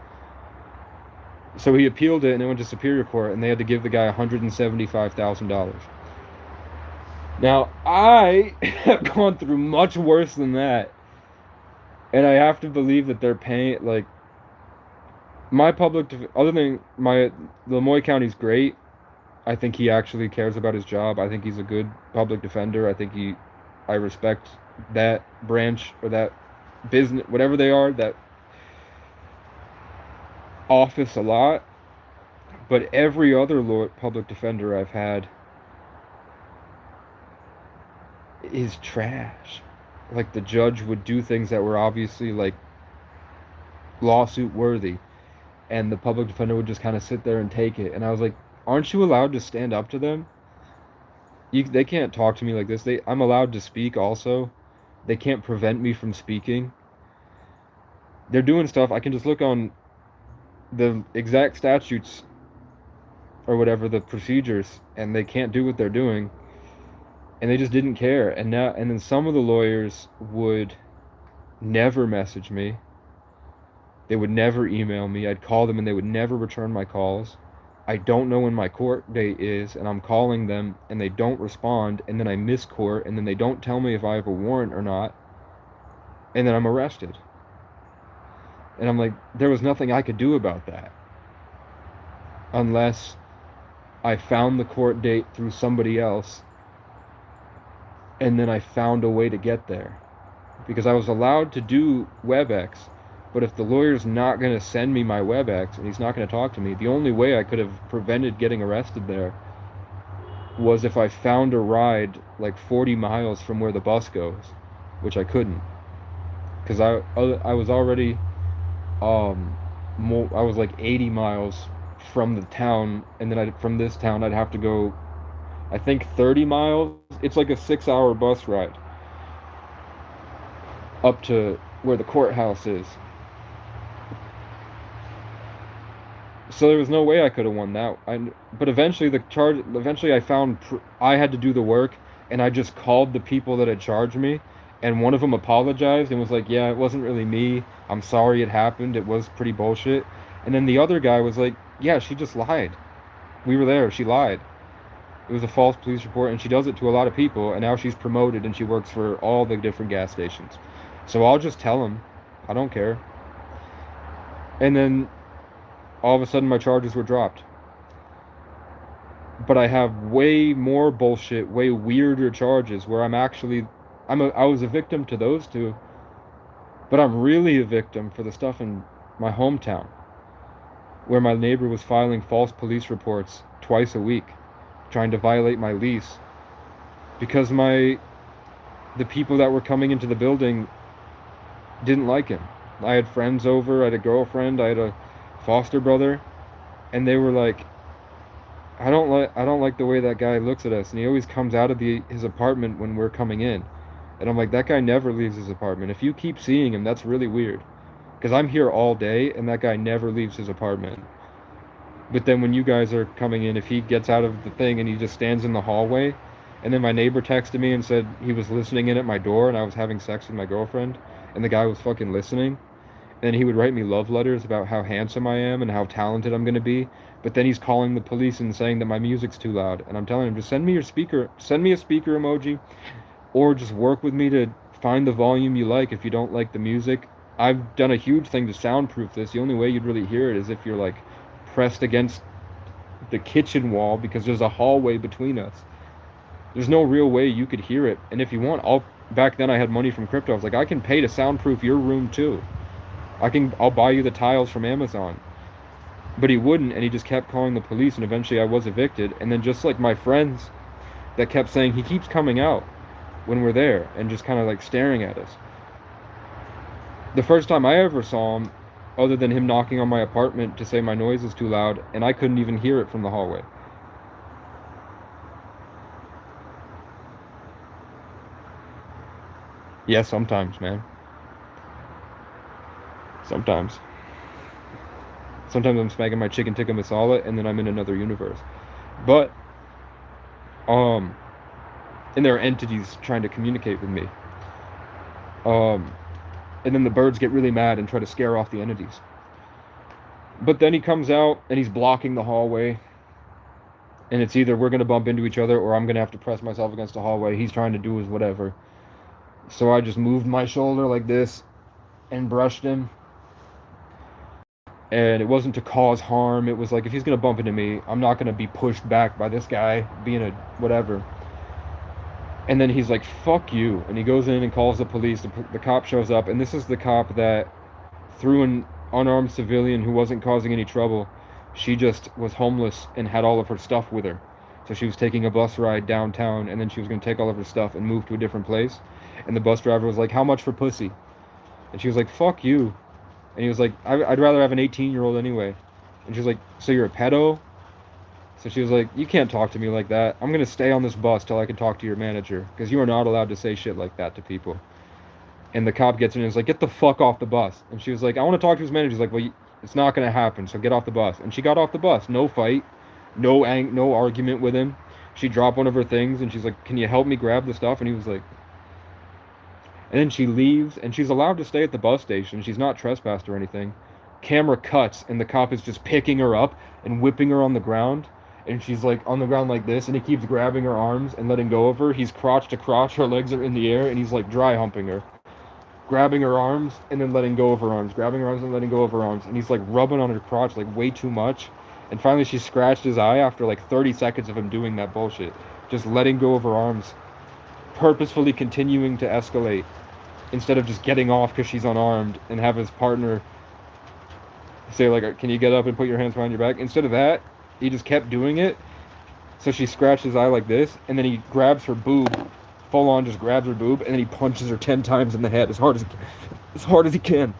So he appealed it, and it went to Superior Court, and they had to give the guy $175,000. Now, I have gone through much worse than that. And I have to believe that they're paying, like, my other than Lemoyne County's great. I think he actually cares about his job. I think he's a good public defender. I respect that branch or that business, whatever they are, that office a lot. But every other public defender I've had is trash. Like the judge would do things that were obviously like lawsuit worthy, and the public defender would just kind of sit there and take it. And I was like, aren't you allowed to stand up to them? They can't talk to me like this. I'm allowed to speak also. They can't prevent me from speaking. They're doing stuff. I can just look on the exact statutes or whatever, the procedures, and they can't do what they're doing. And they just didn't care. And then some of the lawyers would never message me. They would never email me. I'd call them and they would never return my calls. I don't know when my court date is, and I'm calling them and they don't respond, and then I miss court, and then they don't tell me if I have a warrant or not, and then I'm arrested. And I'm like, there was nothing I could do about that unless I found the court date through somebody else, and then I found a way to get there. Because I was allowed to do WebEx, but if the lawyer's not going to send me my WebEx and he's not going to talk to me, the only way I could have prevented getting arrested there was if I found a ride like 40 miles from where the bus goes, which I couldn't. Because I was already, I was like 80 miles from the town, and then from this town I'd have to go, I think 30 miles. It's like a 6-hour bus ride up to where the courthouse is. So there was no way I could have won that. But eventually I found I had to do the work, and I just called the people that had charged me, and one of them apologized and was like, yeah, it wasn't really me. I'm sorry it happened. It was pretty bullshit. And then the other guy was like, yeah, she just lied. We were there. She lied. It was a false police report, and she does it to a lot of people, and now she's promoted and she works for all the different gas stations. So I'll just tell him. I don't care. And then all of a sudden my charges were dropped. But I have way more bullshit, way weirder charges where I was a victim to those two, but I'm really a victim for the stuff in my hometown, where my neighbor was filing false police reports twice a week, trying to violate my lease, because the people that were coming into the building didn't like him. I had friends over, I had a girlfriend, I had a foster brother, and they were like, I don't like the way that guy looks at us, and he always comes out of his apartment when we're coming in. And I'm like, that guy never leaves his apartment. If you keep seeing him, that's really weird. Because I'm here all day, and that guy never leaves his apartment. But then when you guys are coming in, if he gets out of the thing and he just stands in the hallway, and then my neighbor texted me and said he was listening in at my door and I was having sex with my girlfriend, and the guy was fucking listening, and he would write me love letters about how handsome I am and how talented I'm gonna be, but then he's calling the police and saying that my music's too loud, and I'm telling him, just send me a speaker emoji, or just work with me to find the volume you like if you don't like the music. I've done a huge thing to soundproof this. The only way you'd really hear it is if you're like pressed against the kitchen wall because there's a hallway between us. There's no real way you could hear it. And if you want, back then I had money from crypto. I was like, I can pay to soundproof your room too. I'll buy you the tiles from Amazon. But he wouldn't, and he just kept calling the police, and eventually I was evicted. And then just like my friends that kept saying he keeps coming out when we're there and just kind of like staring at us. The first time I ever saw him, other than him knocking on my apartment to say my noise is too loud, and I couldn't even hear it from the hallway. Yeah, sometimes, man. Sometimes. Sometimes I'm smacking my chicken tikka masala, and then I'm in another universe. But, um, and there are entities trying to communicate with me. Um, and then the birds get really mad and try to scare off the entities. But then he comes out and he's blocking the hallway, and it's either we're gonna bump into each other or I'm gonna have to press myself against the hallway. He's trying to do his whatever. So I just moved my shoulder like this and brushed him. And it wasn't to cause harm. It was like, if he's gonna bump into me, I'm not gonna be pushed back by this guy being a whatever. And then he's like, fuck you. And he goes in and calls the police. The cop shows up, and this is the cop that threw an unarmed civilian who wasn't causing any trouble. She just was homeless and had all of her stuff with her. So she was taking a bus ride downtown, and then she was going to take all of her stuff and move to a different place. And the bus driver was like, how much for pussy? And she was like, fuck you. And he was like, I'd rather have an 18-year-old anyway. And she was like, so you're a pedo? So she was like, you can't talk to me like that. I'm going to stay on this bus till I can talk to your manager, because you are not allowed to say shit like that to people. And the cop gets in and is like, get the fuck off the bus. And she was like, I want to talk to his manager. He's like, well, it's not going to happen, so get off the bus. And she got off the bus. No fight. No argument with him. She dropped one of her things, and she's like, can you help me grab the stuff? And he was like... And then she leaves, and she's allowed to stay at the bus station. She's not trespassed or anything. Camera cuts, and the cop is just picking her up and whipping her on the ground. And she's like on the ground like this, and he keeps grabbing her arms and letting go of her. He's crotch to crotch, her legs are in the air, and he's like dry humping her. Grabbing her arms and then letting go of her arms, grabbing her arms and letting go of her arms, and he's like rubbing on her crotch like way too much. And finally she scratched his eye after like 30 seconds of him doing that bullshit, just letting go of her arms, purposefully continuing to escalate instead of just getting off because she's unarmed and have his partner say like, can you get up and put your hands behind your back? Instead of that, he just kept doing it. So she scratched his eye like this, and then he grabs her boob, full on just grabs her boob, and then he punches her 10 times in the head as hard as he can.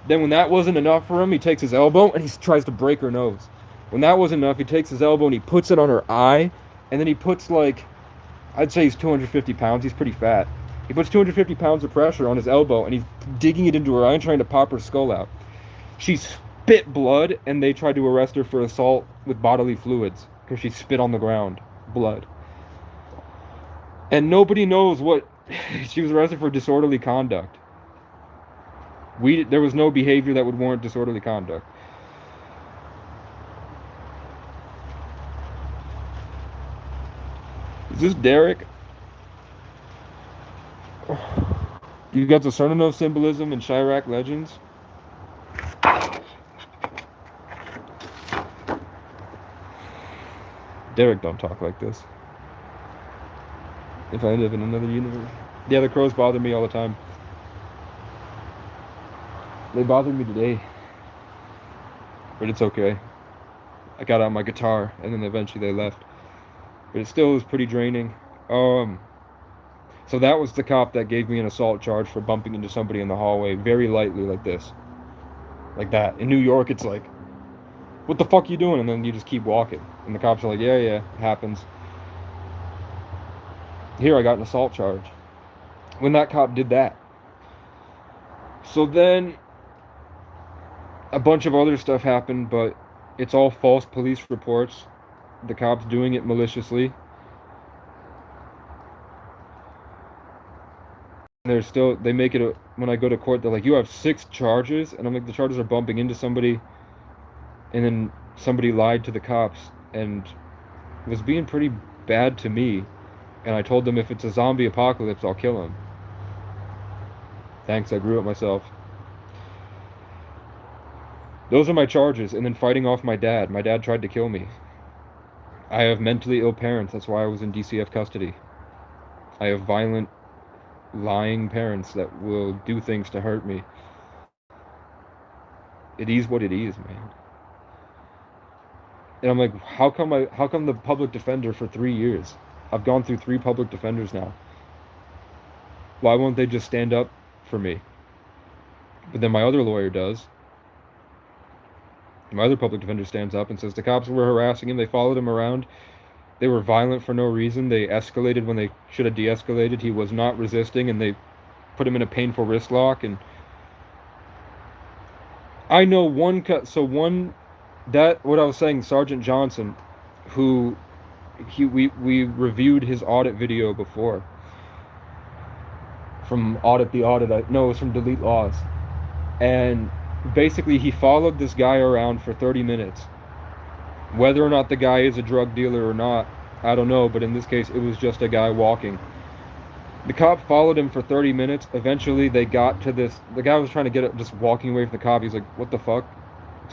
Then when that wasn't enough for him, he takes his elbow and he tries to break her nose. When that wasn't enough, he takes his elbow and he puts it on her eye, and then he puts like, I'd say he's 250 pounds, he's pretty fat. He puts 250 pounds of pressure on his elbow, and he's digging it into her eye and trying to pop her skull out. She spit blood, and they tried to arrest her for assault with bodily fluids because she spit on the ground blood. And nobody knows what... She was arrested for disorderly conduct. There was no behavior that would warrant disorderly conduct. Is this Derek? You got the Cernunnos symbolism and Chirac legends? Derek don't talk like this. If I live in another universe. Yeah, the crows bother me all the time. They bothered me today. But it's okay. I got out my guitar, and then eventually they left. But it still is pretty draining. So that was the cop that gave me an assault charge for bumping into somebody in the hallway very lightly like this. Like that. In New York, it's like, what the fuck you doing? And then you just keep walking. And the cops are like, yeah, it happens. Here, I got an assault charge. When that cop did that. So then, a bunch of other stuff happened, but it's all false police reports. The cops doing it maliciously. They make it, when I go to court, they're like, you have 6 charges? And I'm like, the charges are bumping into somebody, and then somebody lied to the cops, and was being pretty bad to me. And I told them if it's a zombie apocalypse, I'll kill him. Thanks, I grew it myself. Those are my charges, and then fighting off my dad. My dad tried to kill me. I have mentally ill parents, that's why I was in DCF custody. I have violent, lying parents that will do things to hurt me. It is what it is, man. And I'm like, how come the public defender for 3 years? I've gone through 3 public defenders now. Why won't they just stand up for me? But then my other lawyer does. My other public defender stands up and says the cops were harassing him, they followed him around, they were violent for no reason, they escalated when they should have de-escalated, he was not resisting, and they put him in a painful wrist lock. And I know what I was saying, Sergeant Johnson, who we reviewed his audit video before. From Audit the Audit, no, it was from Delete Laws. And basically he followed this guy around for 30 minutes. Whether or not the guy is a drug dealer or not, I don't know, but in this case it was just a guy walking. The cop followed him for 30 minutes. Eventually they got to this, the guy was trying to get up, just walking away from the cop. He's like, what the fuck?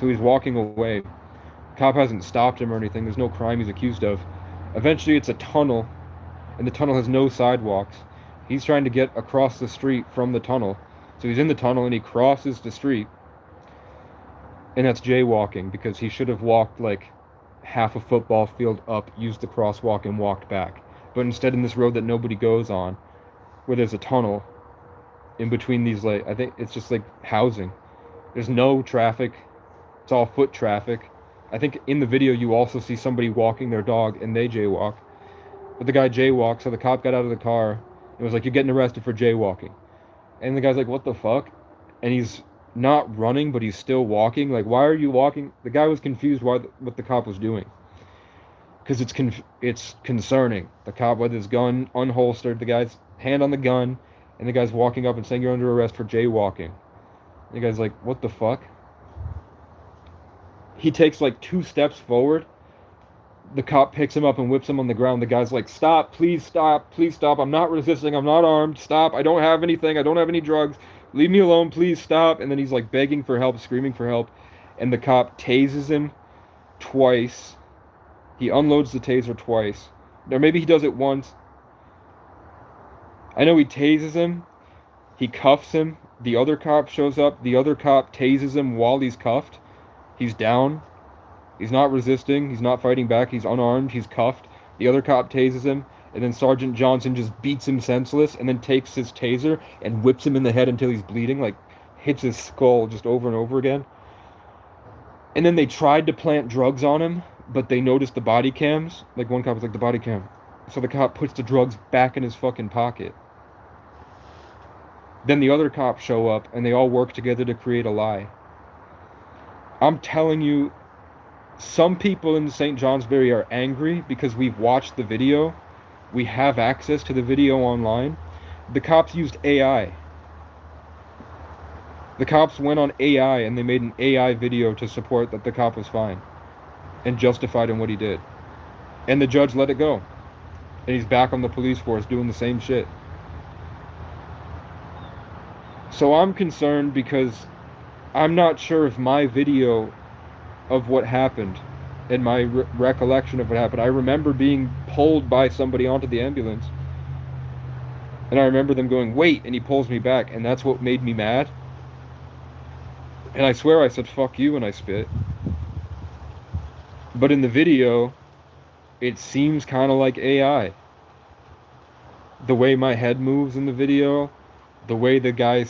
So he's walking away. Cop hasn't stopped him or anything. There's no crime he's accused of. Eventually it's a tunnel, and the tunnel has no sidewalks. He's trying to get across the street from the tunnel. So he's in the tunnel and he crosses the street. And that's jaywalking, because he should have walked like half a football field up, used the crosswalk, and walked back. But instead, in this road that nobody goes on, where there's a tunnel in between these, like, I think it's just like housing. There's no traffic. It's all foot traffic. I think in the video you also see somebody walking their dog and they jaywalk. But the guy jaywalked, so the cop got out of the car and was like, you're getting arrested for jaywalking. And the guy's like, what the fuck? And he's not running, but he's still walking. Like, why are you walking? The guy was confused what the cop was doing. Because it's concerning. The cop with his gun unholstered, the guy's hand on the gun, and the guy's walking up and saying you're under arrest for jaywalking. And the guy's like, what the fuck? He takes like 2 steps forward. The cop picks him up and whips him on the ground. The guy's like, stop, please stop, please stop. I'm not resisting, I'm not armed, stop, I don't have anything, I don't have any drugs. Leave me alone, please stop. And then he's like begging for help, screaming for help. And the cop tases him twice. He unloads the taser twice. Or maybe he does it once. I know he tases him. He cuffs him. The other cop shows up. The other cop tases him while he's cuffed. He's down. He's not resisting. He's not fighting back. He's unarmed. He's cuffed. The other cop tases him. And then Sergeant Johnson just beats him senseless and then takes his taser and whips him in the head until he's bleeding. Like, hits his skull just over and over again. And then they tried to plant drugs on him, but they noticed the body cams. Like, one cop was like, the body cam. So the cop puts the drugs back in his fucking pocket. Then the other cops show up, and they all work together to create a lie. I'm telling you, some people in St. Johnsbury are angry because we've watched the video. We have access to the video online. The cops used AI. The cops went on AI, and they made an AI video to support that the cop was fine. And justified in what he did. And the judge let it go. And he's back on the police force doing the same shit. So I'm concerned because I'm not sure if my video of what happened and my recollection of what happened. I remember being pulled by somebody onto the ambulance. And I remember them going, wait, and he pulls me back. And that's what made me mad. And I swear I said, fuck you, when I spit. But in the video, it seems kind of like AI. the way my head moves in the video, the way the guy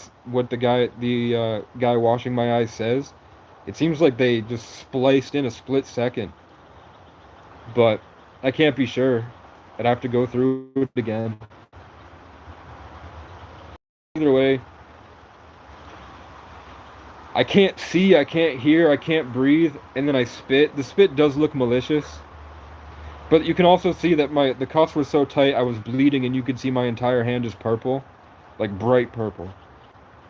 washing my eyes says, it seems like they just spliced in a split second. But I can't be sure. I'd have to go through it again. Either way, I can't see, I can't hear, I can't breathe, and then I spit. The spit does look malicious, but you can also see that the cuffs were so tight I was bleeding, and you could see my entire hand is purple, like bright purple.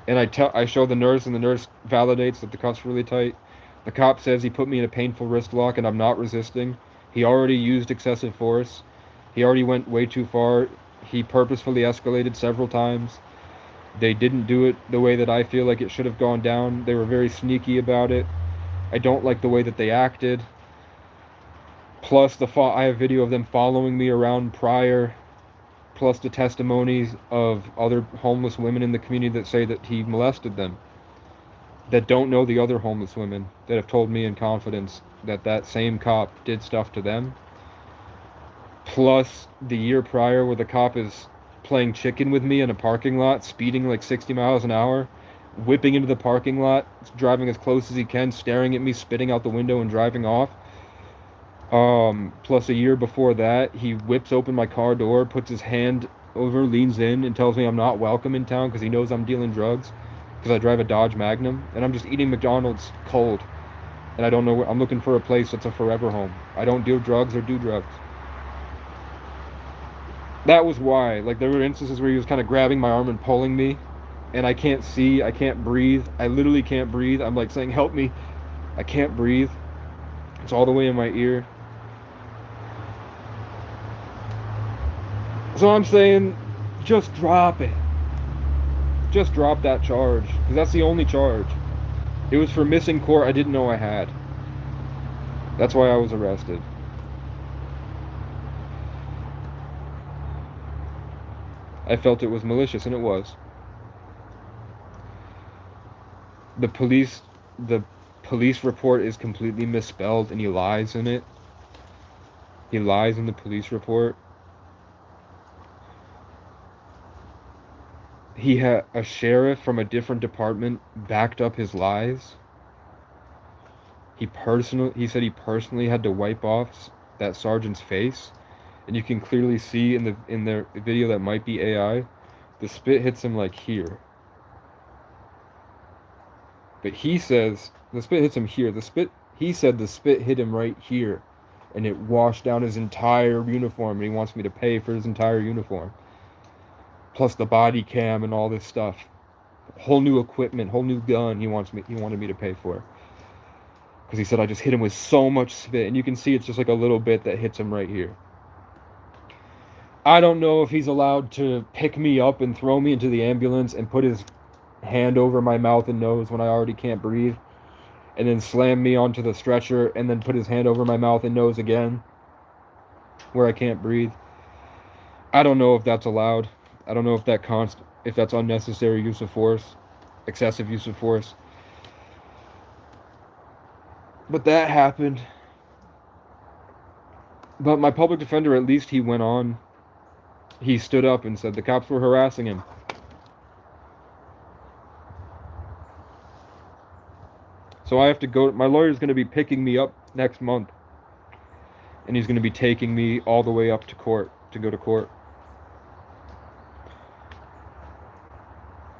And I show the nurse, and the nurse validates that the cuffs were really tight. The cop says he put me in a painful wrist lock, and I'm not resisting. He already used excessive force. He already went way too far. He purposefully escalated several times. They didn't do it the way that I feel like it should have gone down. They were very sneaky about it. I don't like the way that they acted. Plus, I have video of them following me around prior. Plus the testimonies of other homeless women in the community that say that he molested them. That don't know the other homeless women that have told me in confidence that that same cop did stuff to them. Plus the year prior where the cop is playing chicken with me in a parking lot, speeding like 60 miles an hour, whipping into the parking lot, driving as close as he can, staring at me, spitting out the window and driving off. Plus a year before that, he whips open my car door, puts his hand over, leans in, and tells me I'm not welcome in town because he knows I'm dealing drugs because I drive a Dodge Magnum, and I'm just eating McDonald's cold, and I don't know where. I'm looking for a place that's a forever home. I don't deal drugs or do drugs. That was why. Like, there were instances where he was kind of grabbing my arm and pulling me, and I can't see, I can't breathe. I literally can't breathe. I'm like saying, help me. I can't breathe. It's all the way in my ear. So I'm saying, just drop it. Just drop that charge, because that's the only charge. It was for missing court I didn't know I had. That's why I was arrested. I felt it was malicious, and it was. The police report is completely misspelled, and he lies in it. He lies in the police report. He had a sheriff from a different department backed up his lies. He said he personally had to wipe off that sergeant's face, and you can clearly see in their video that might be AI, the spit hits him like here. But he says the spit hits him here. He said the spit hit him right here, and it washed down his entire uniform, and he wants me to pay for his entire uniform. Plus the body cam and all this stuff. Whole new equipment, whole new gun he wanted me to pay for. Because he said I just hit him with so much spit, and you can see it's just like a little bit that hits him right here. I don't know if he's allowed to pick me up and throw me into the ambulance and put his hand over my mouth and nose when I already can't breathe, and then slam me onto the stretcher and then put his hand over my mouth and nose again where I can't breathe. I don't know if that's allowed. I don't know if that's unnecessary use of force, excessive use of force. But that happened. But my public defender, at least he went on. He stood up and said the cops were harassing him. So I have to go. My lawyer's going to be picking me up next month, and he's going to be taking me all the way up to court to go to court.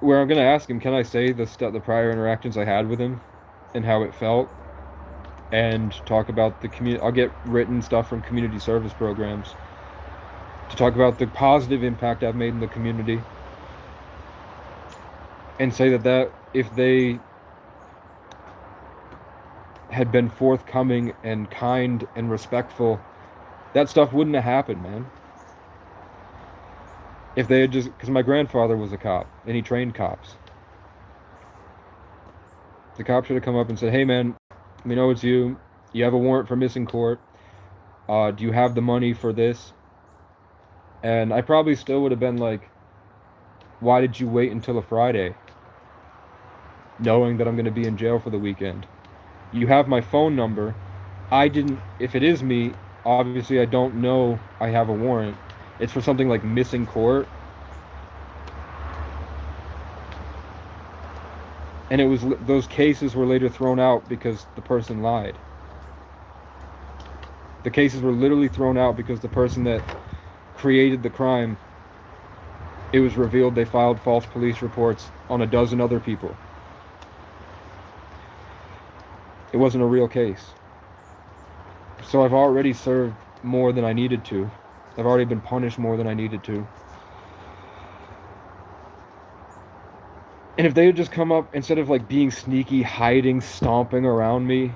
Where I'm going to ask him, can I say the prior interactions I had with him and how it felt, and talk about the community. I'll get written stuff from community service programs to talk about the positive impact I've made in the community, and say that if they had been forthcoming and kind and respectful, that stuff wouldn't have happened, man. If they had just, because my grandfather was a cop and he trained cops. The cop should have come up and said, hey man, we know it's you. You have a warrant for missing court. Do you have the money for this? And I probably still would have been like, why did you wait until a Friday? Knowing that I'm going to be in jail for the weekend. You have my phone number. If it is me, obviously I don't know I have a warrant. It's for something like missing court. And those cases were later thrown out because the person lied. The cases were literally thrown out because the person that created the crime, it was revealed they filed false police reports on a dozen other people. It wasn't a real case. So I've already served more than I needed to. I've already been punished more than I needed to. And if they had just come up, instead of like being sneaky, hiding, stomping around me,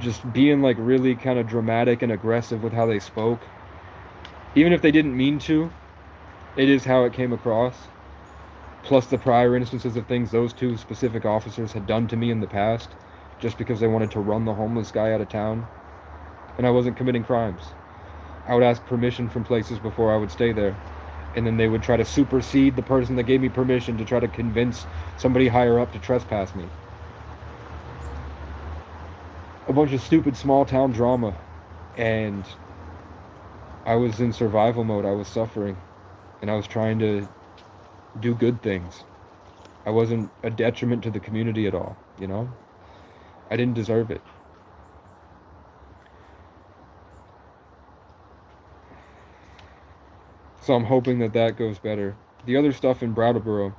just being like really kind of dramatic and aggressive with how they spoke, even if they didn't mean to, it is how it came across. Plus the prior instances of things those two specific officers had done to me in the past, just because they wanted to run the homeless guy out of town. And I wasn't committing crimes. I would ask permission from places before I would stay there. And then they would try to supersede the person that gave me permission to try to convince somebody higher up to trespass me. A bunch of stupid small town drama. And I was in survival mode. I was suffering. And I was trying to do good things. I wasn't a detriment to the community at all, you know? I didn't deserve it. So I'm hoping that that goes better. The other stuff in Brattleboro,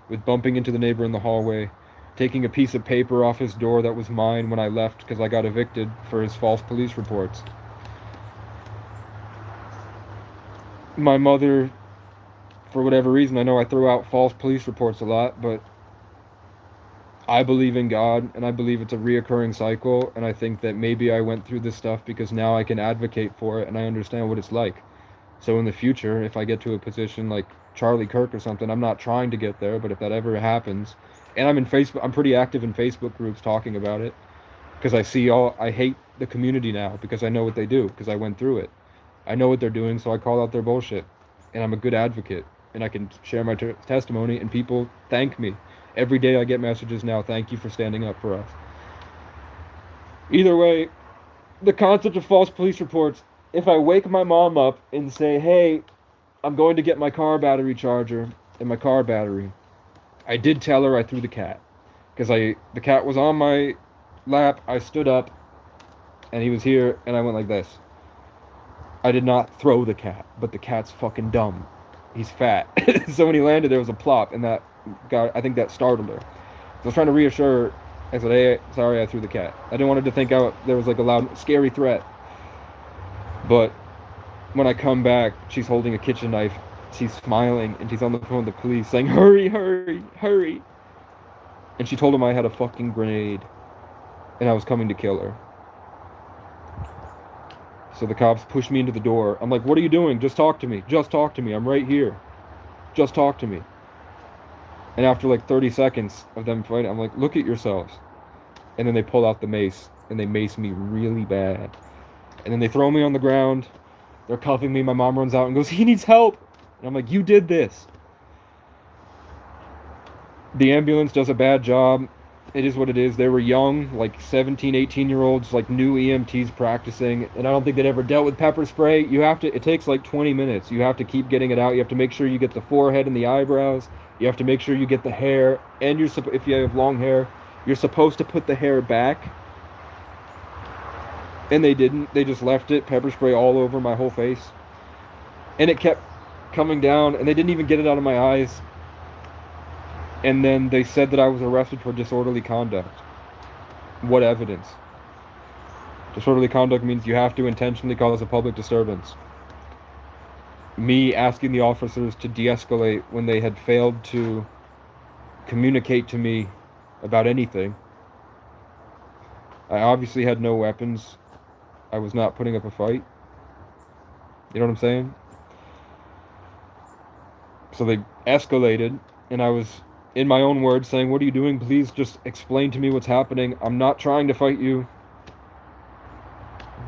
with bumping into the neighbor in the hallway, taking a piece of paper off his door that was mine when I left because I got evicted for his false police reports. My mother, for whatever reason, I know I throw out false police reports a lot, but I believe in God, and I believe it's a reoccurring cycle, and I think that maybe I went through this stuff because now I can advocate for it, and I understand what it's like. So in the future, if I get to a position like Charlie Kirk or something, I'm not trying to get there, but if that ever happens, and I'm pretty active in Facebook groups talking about it, because I hate the community now, because I know what they do, because I went through it. I know what they're doing, so I call out their bullshit, and I'm a good advocate, and I can share my testimony, and people thank me. Every day I get messages now, thank you for standing up for us. Either way, the concept of false police reports, if I wake my mom up and say, hey, I'm going to get my car battery charger and my car battery, I did tell her I threw the cat. Because the cat was on my lap, I stood up, and he was here, and I went like this. I did not throw the cat, but the cat's fucking dumb. He's fat. So when he landed, there was a plop, and I think that startled her. So I was trying to reassure her. I said, hey, sorry I threw the cat. I didn't want her to think there was like a loud, scary threat. But when I come back, she's holding a kitchen knife. She's smiling, and she's on the phone with the police saying, hurry, hurry, hurry. And she told him I had a fucking grenade, and I was coming to kill her. So the cops pushed me into the door. I'm like, what are you doing? Just talk to me. Just talk to me. I'm right here. Just talk to me. And after like 30 seconds of them fighting, I'm like, look at yourselves. And then they pull out the mace, and they mace me really bad. And then they throw me on the ground. They're cuffing me. My mom runs out and goes, he needs help. And I'm like, you did this. The ambulance does a bad job. It is what it is. They were young, like 17, 18-year-olds, like new EMTs practicing. And I don't think they'd ever dealt with pepper spray. It takes like 20 minutes. You have to keep getting it out. You have to make sure you get the forehead and the eyebrows. You have to make sure you get the hair. And if you have long hair, you're supposed to put the hair back. And they didn't. They just left it, pepper spray all over my whole face. And it kept coming down, and they didn't even get it out of my eyes. And then they said that I was arrested for disorderly conduct. What evidence? Disorderly conduct means you have to intentionally cause a public disturbance. Me asking the officers to de-escalate when they had failed to communicate to me about anything. I obviously had no weapons. I was not putting up a fight. You know what I'm saying? So they escalated, and I was, in my own words, saying, what are you doing? Please just explain to me what's happening. I'm not trying to fight you.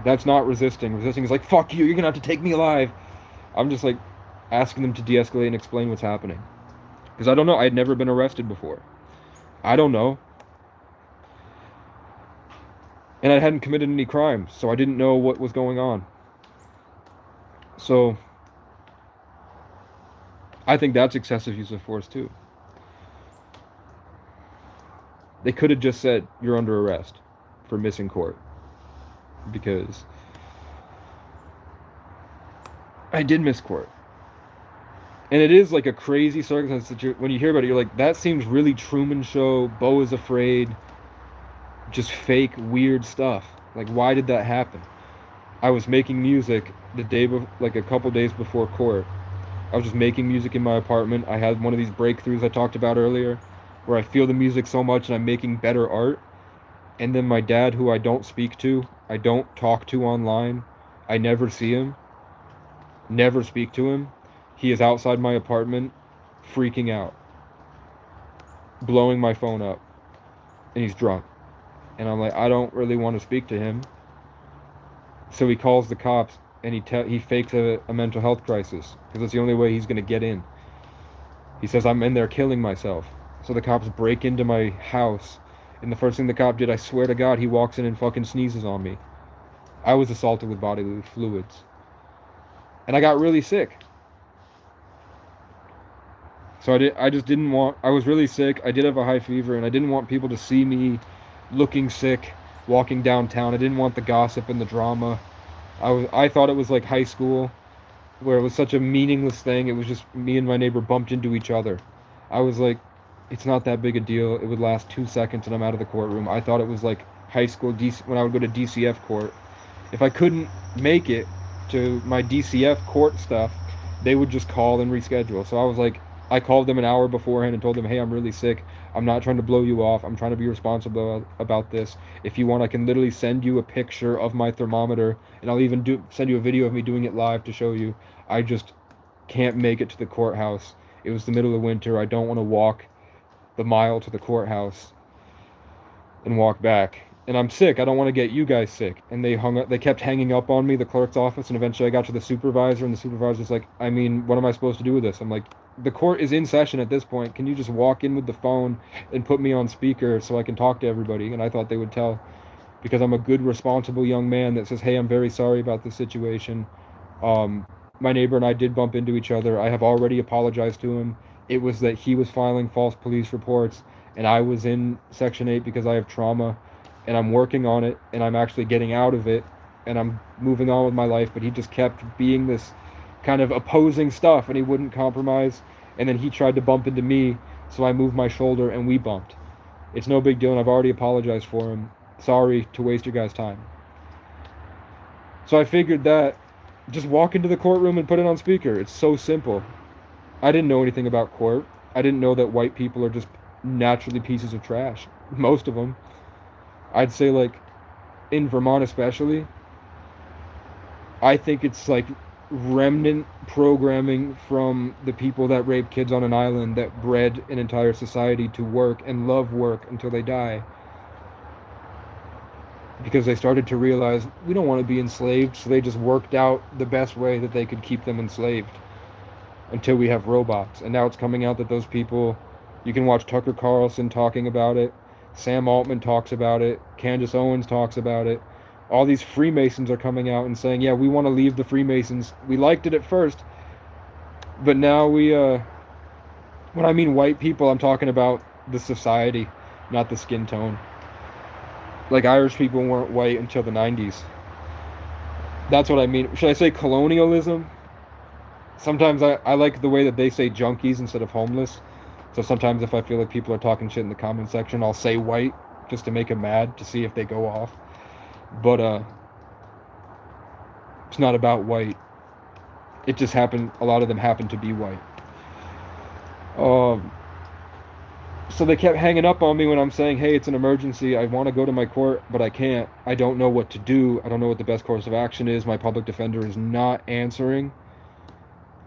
That's not resisting. Resisting is like, fuck you, you're gonna have to take me alive. I'm just like asking them to de-escalate and explain what's happening. Because I don't know. I had never been arrested before. I don't know. And I hadn't committed any crimes, so I didn't know what was going on. So I think that's excessive use of force too. They could have just said you're under arrest for missing court, because I did miss court. And it is like a crazy circumstance that when you hear about it, you're like, that seems really Truman Show, Beau is Afraid, just fake, weird stuff. Like, why did that happen? I was making music the day like a couple days before court. I was just making music in my apartment. I had one of these breakthroughs I talked about earlier, where I feel the music so much and I'm making better art. And then my dad, who I don't speak to, I don't talk to online, I never see him, never speak to him. He is outside my apartment, freaking out, blowing my phone up, and he's drunk. And I'm like, I don't really want to speak to him. So he calls the cops, and he fakes a mental health crisis, because that's the only way he's going to get in. He says, I'm in there killing myself. So the cops break into my house, and the first thing the cop did, I swear to God, he walks in and fucking sneezes on me. I was assaulted with bodily fluids. And I got really sick. So I just didn't want, I was really sick. I did have a high fever, and I didn't want people to see me looking sick, walking downtown. I didn't want the gossip and the drama. I thought it was like high school, where it was such a meaningless thing. It was just me and my neighbor bumped into each other. I was like, it's not that big a deal. It would last 2 seconds and I'm out of the courtroom. I thought it was like high school when I would go to DCF court. If I couldn't make it to my DCF court stuff, they would just call and reschedule. So I was like, I called them an hour beforehand and told them, hey, I'm really sick. I'm not trying to blow you off. I'm trying to be responsible about this. If you want, I can literally send you a picture of my thermometer, and I'll even send you a video of me doing it live to show you. I just can't make it to the courthouse. It was the middle of winter. I don't want to walk the mile to the courthouse and walk back. And I'm sick. I don't want to get you guys sick. And they kept hanging up on me, the clerk's office, and eventually I got to the supervisor, and the supervisor's like, I mean, what am I supposed to do with this? I'm like, the court is in session at this point. Can you just walk in with the phone and put me on speaker so I can talk to everybody? And I thought they would tell, because I'm a good, responsible young man that says, hey, I'm very sorry about this situation. My neighbor and I did bump into each other. I have already apologized to him. It was that he was filing false police reports, and I was in Section 8 because I have trauma, and I'm working on it, and I'm actually getting out of it, and I'm moving on with my life. But he just kept being this kind of opposing stuff, and he wouldn't compromise. And then he tried to bump into me, so I moved my shoulder, and we bumped. It's no big deal, and I've already apologized for him. Sorry to waste your guys' time. So I figured that just walk into the courtroom and put it on speaker. It's so simple. I didn't know anything about court. I didn't know that white people are just naturally pieces of trash. Most of them. I'd say, like, in Vermont especially, I think it's like remnant programming from the people that rape kids on an island that bred an entire society to work and love work until they die. Because they started to realize we don't want to be enslaved, so they just worked out the best way that they could keep them enslaved until we have robots. And now it's coming out that those people, you can watch Tucker Carlson talking about it, Sam Altman talks about it, Candace Owens talks about it. All these Freemasons are coming out and saying, yeah, we want to leave the Freemasons. We liked it at first, but now when I mean white people, I'm talking about the society, not the skin tone. Like, Irish people weren't white until the 90s. That's what I mean. Should I say colonialism? Sometimes I like the way that they say junkies instead of homeless. So sometimes if I feel like people are talking shit in the comment section, I'll say white just to make them mad, to see if they go off. But it's not about white. It just happened, a lot of them happen to be white. So they kept hanging up on me when I'm saying, hey, it's an emergency. I want to go to my court, but I can't. I don't know what to do. I don't know what the best course of action is. My public defender is not answering.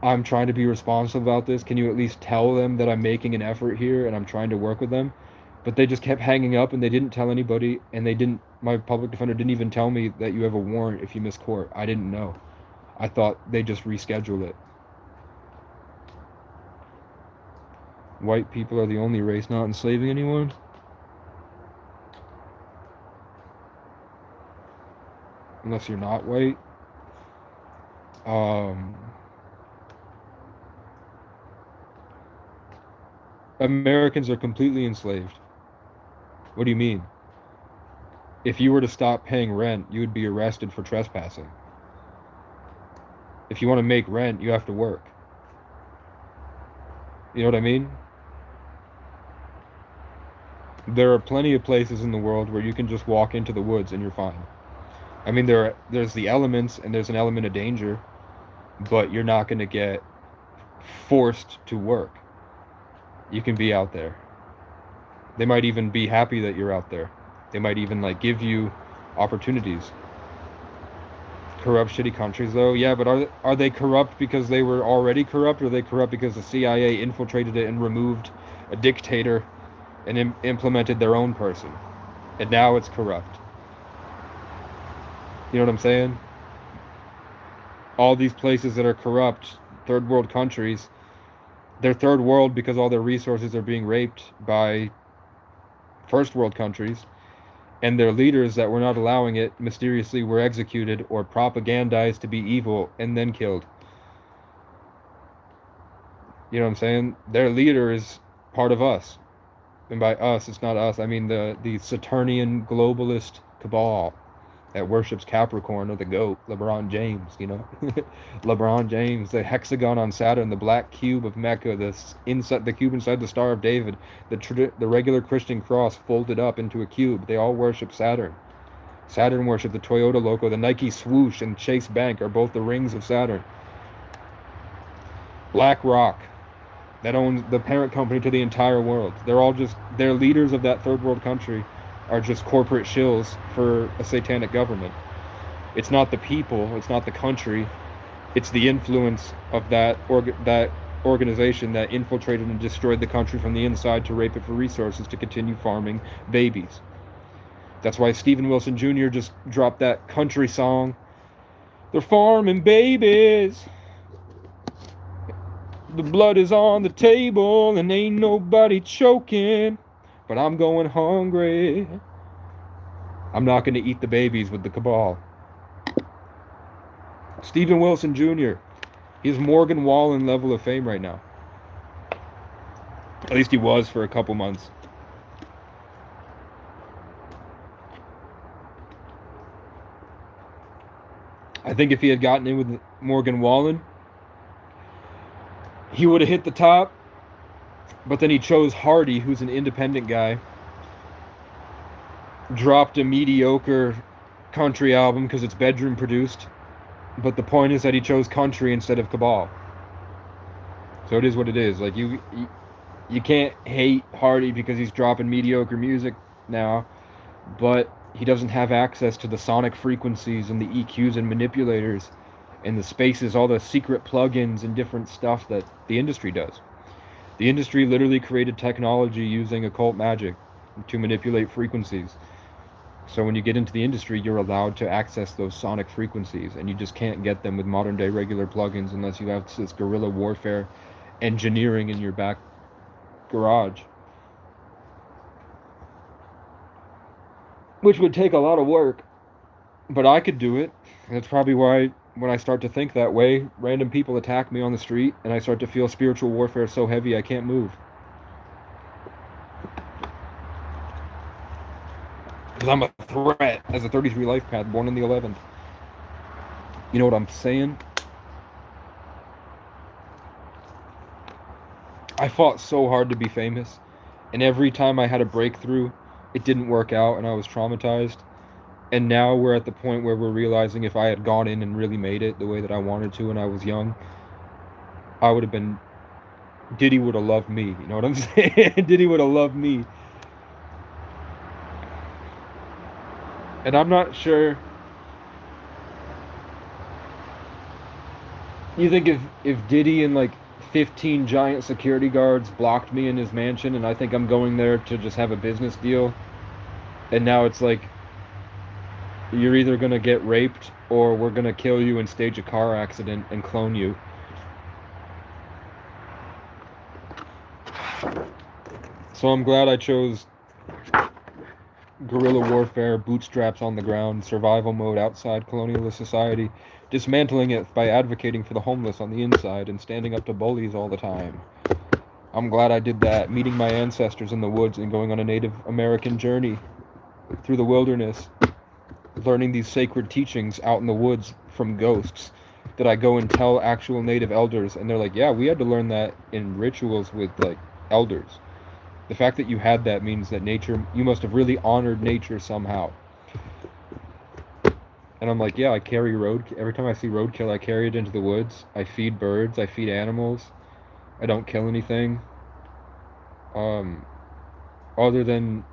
I'm trying to be responsible about this. Can you at least tell them that I'm making an effort here and I'm trying to work with them? But they just kept hanging up, and they didn't tell anybody, and my public defender didn't even tell me that you have a warrant if you miss court. I didn't know. I thought they just rescheduled it. White people are the only race not enslaving anyone? Unless you're not white. Americans are completely enslaved. What do you mean? If you were to stop paying rent, you would be arrested for trespassing. If you want to make rent, you have to work. You know what I mean? There are plenty of places in the world where you can just walk into the woods and you're fine. I mean, there's the elements and there's an element of danger, but you're not going to get forced to work. You can be out there. They might even be happy that you're out there. They might even like give you opportunities. Corrupt, shitty countries, though, yeah, but are they corrupt because they were already corrupt, or are they corrupt because the CIA infiltrated it and removed a dictator and implemented their own person, and now it's corrupt? You know what I'm saying? All these places that are corrupt, third world countries, they're third world because all their resources are being raped by first world countries, and their leaders that were not allowing it mysteriously were executed or propagandized to be evil and then killed. You know what I'm saying? Their leader is part of us. And by us, it's not us. I mean the Saturnian globalist cabal that worships Capricorn or the goat, LeBron James, you know? LeBron James, the hexagon on Saturn, the black cube of Mecca, the cube inside the Star of David, the regular Christian cross folded up into a cube. They all worship Saturn. Saturn worship the Toyota logo, the Nike swoosh, and Chase Bank are both the rings of Saturn. BlackRock, that owns the parent company to the entire world. They're leaders of that third world country are just corporate shills for a satanic government. It's not the people, it's not the country, it's the influence of that organization that infiltrated and destroyed the country from the inside to rape it for resources to continue farming babies. That's why Stephen Wilson Jr. just dropped that country song. They're farming babies. The blood is on the table and ain't nobody choking. But I'm going hungry. I'm not going to eat the babies with the cabal. Stephen Wilson Jr. He's Morgan Wallen level of fame right now. At least he was for a couple months. I think if he had gotten in with Morgan Wallen, he would have hit the top. But then he chose Hardy, who's an independent guy. Dropped a mediocre country album because it's bedroom produced. But the point is that he chose country instead of cabal. So it is what it is. Like you can't hate Hardy because he's dropping mediocre music now, but he doesn't have access to the sonic frequencies and the EQs and manipulators and the spaces, all the secret plugins and different stuff that the industry does. The industry literally created technology using occult magic to manipulate frequencies. So when you get into the industry, you're allowed to access those sonic frequencies, and you just can't get them with modern day regular plugins unless you have this guerrilla warfare engineering in your back garage, which would take a lot of work, but I could do it. That's probably why when I start to think that way, random people attack me on the street and I start to feel spiritual warfare so heavy I can't move. Because I'm a threat as a 33 life path born in the 11th. You know what I'm saying? I fought so hard to be famous, and every time I had a breakthrough, it didn't work out and I was traumatized. And now we're at the point where we're realizing if I had gone in and really made it the way that I wanted to when I was young, I would have been... Diddy would have loved me. You know what I'm saying? Diddy would have loved me. And I'm not sure... You think if Diddy and like 15 giant security guards blocked me in his mansion and I think I'm going there to just have a business deal, and now it's like, you're either going to get raped or we're going to kill you and stage a car accident and clone you. So I'm glad I chose guerrilla warfare, bootstraps on the ground, survival mode outside colonialist society, dismantling it by advocating for the homeless on the inside and standing up to bullies all the time. I'm glad I did that, meeting my ancestors in the woods and going on a Native American journey through the wilderness, learning these sacred teachings out in the woods from ghosts that I go and tell actual Native elders, and they're like, yeah, we had to learn that in rituals with, like, elders. The fact that you had that means that nature, you must have really honored nature somehow. And I'm like, yeah, I carry every time I see roadkill, I carry it into the woods. I feed birds, I feed animals. I don't kill anything. Um, Other than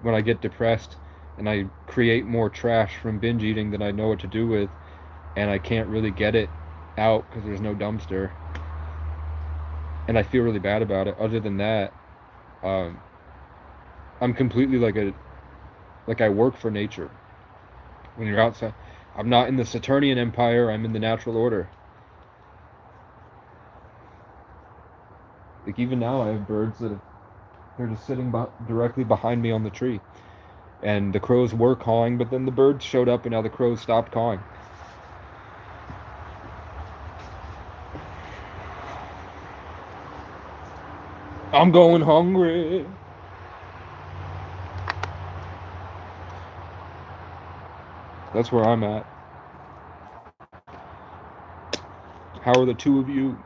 when I get depressed and I create more trash from binge eating than I know what to do with, and I can't really get it out because there's no dumpster, and I feel really bad about it. Other than that, um, I'm completely like I work for nature. When you're outside, I'm not in the Saturnian Empire. I'm in the natural order. Like even now, I have birds they're just sitting directly behind me on the tree, and the crows were cawing, but then the birds showed up, and now the crows stopped cawing. I'm going hungry. That's where I'm at. How are the two of you?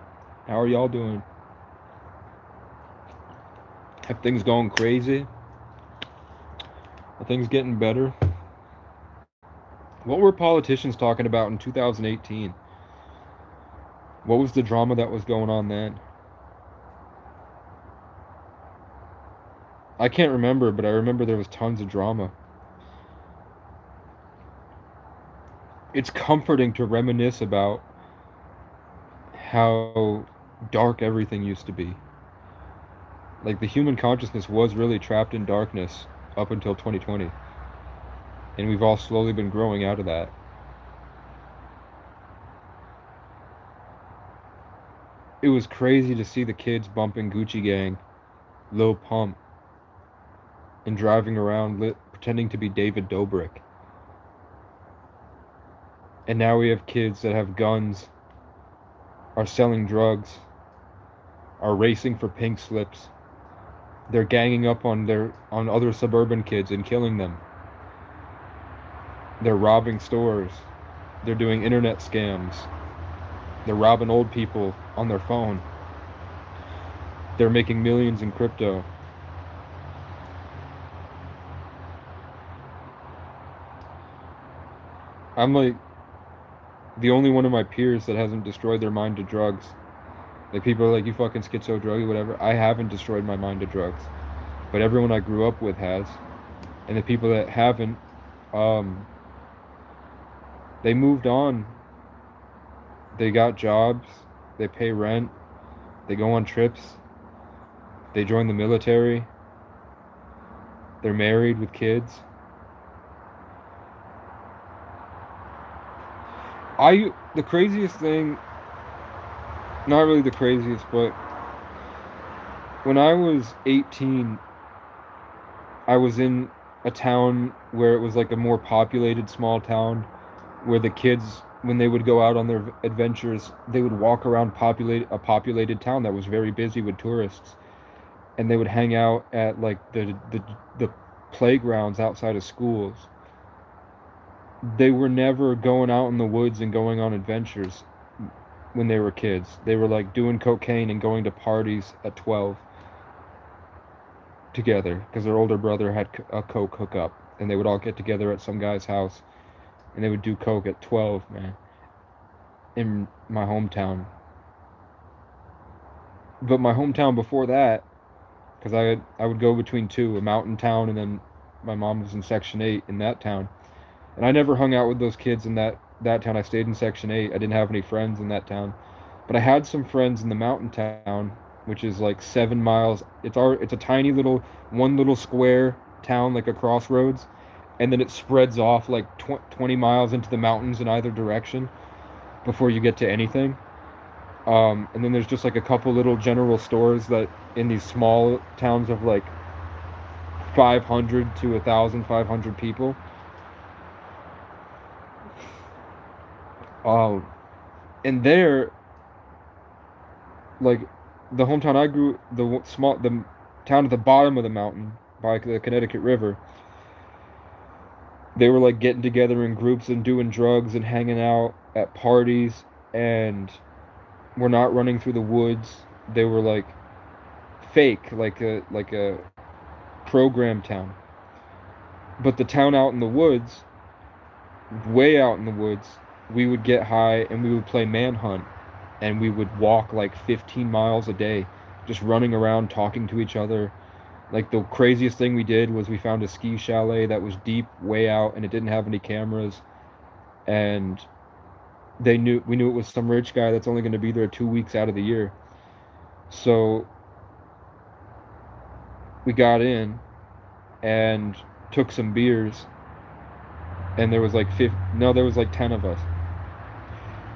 How are y'all doing? Have things going crazy? Are things getting better? What were politicians talking about in 2018? What was the drama that was going on then? I can't remember, but I remember there was tons of drama. It's comforting to reminisce about how dark everything used to be. Like the human consciousness was really trapped in darkness up until 2020. And we've all slowly been growing out of that. It was crazy to see the kids bumping Gucci Gang, Lil Pump, and driving around pretending to be David Dobrik. And now we have kids that have guns, are selling drugs, are racing for pink slips. They're ganging up on other suburban kids and killing them. They're robbing stores. They're doing internet scams. They're robbing old people on their phone. They're making millions in crypto. I'm like the only one of my peers that hasn't destroyed their mind to drugs. Like people are like, you fucking schizo druggy, whatever. I haven't destroyed my mind to drugs. But everyone I grew up with has. And the people that haven't, um, they moved on. They got jobs. They pay rent. They go on trips. They join the military. They're married with kids. The craziest thing, not really the craziest, but when I was 18, I was in a town where it was like a more populated small town where the kids, when they would go out on their adventures, they would walk around a populated town that was very busy with tourists, and they would hang out at like the playgrounds outside of schools. They were never going out in the woods and going on adventures when they were kids. They were like doing cocaine and going to parties at 12 together because their older brother had a coke hookup, and they would all get together at some guy's house and they would do coke at 12, man, in my hometown. But my hometown before that, because I would go between two, a mountain town, and then my mom was in Section 8 in that town. And I never hung out with those kids in that town. I stayed in Section 8. I didn't have any friends in that town. But I had some friends in the mountain town, which is like 7 miles. It's a tiny little, one little square town, like a crossroads. And then it spreads off like 20 miles into the mountains in either direction before you get to anything. And then there's just like a couple little general stores that in these small towns of like 500 to 1,500 people. And there, like, the hometown I grew, the town at the bottom of the mountain by the Connecticut River, they were like getting together in groups and doing drugs and hanging out at parties, and were not running through the woods. They were like fake, like a program town. But the town out in the woods, way out in the woods, we would get high and we would play manhunt, and we would walk like 15 miles a day, just running around talking to each other. Like the craziest thing we did was we found a ski chalet that was deep, way out, and it didn't have any cameras. And we knew it was some rich guy that's only going to be there 2 weeks out of the year. So we got in and took some beers, and there was like there was like 10 of us,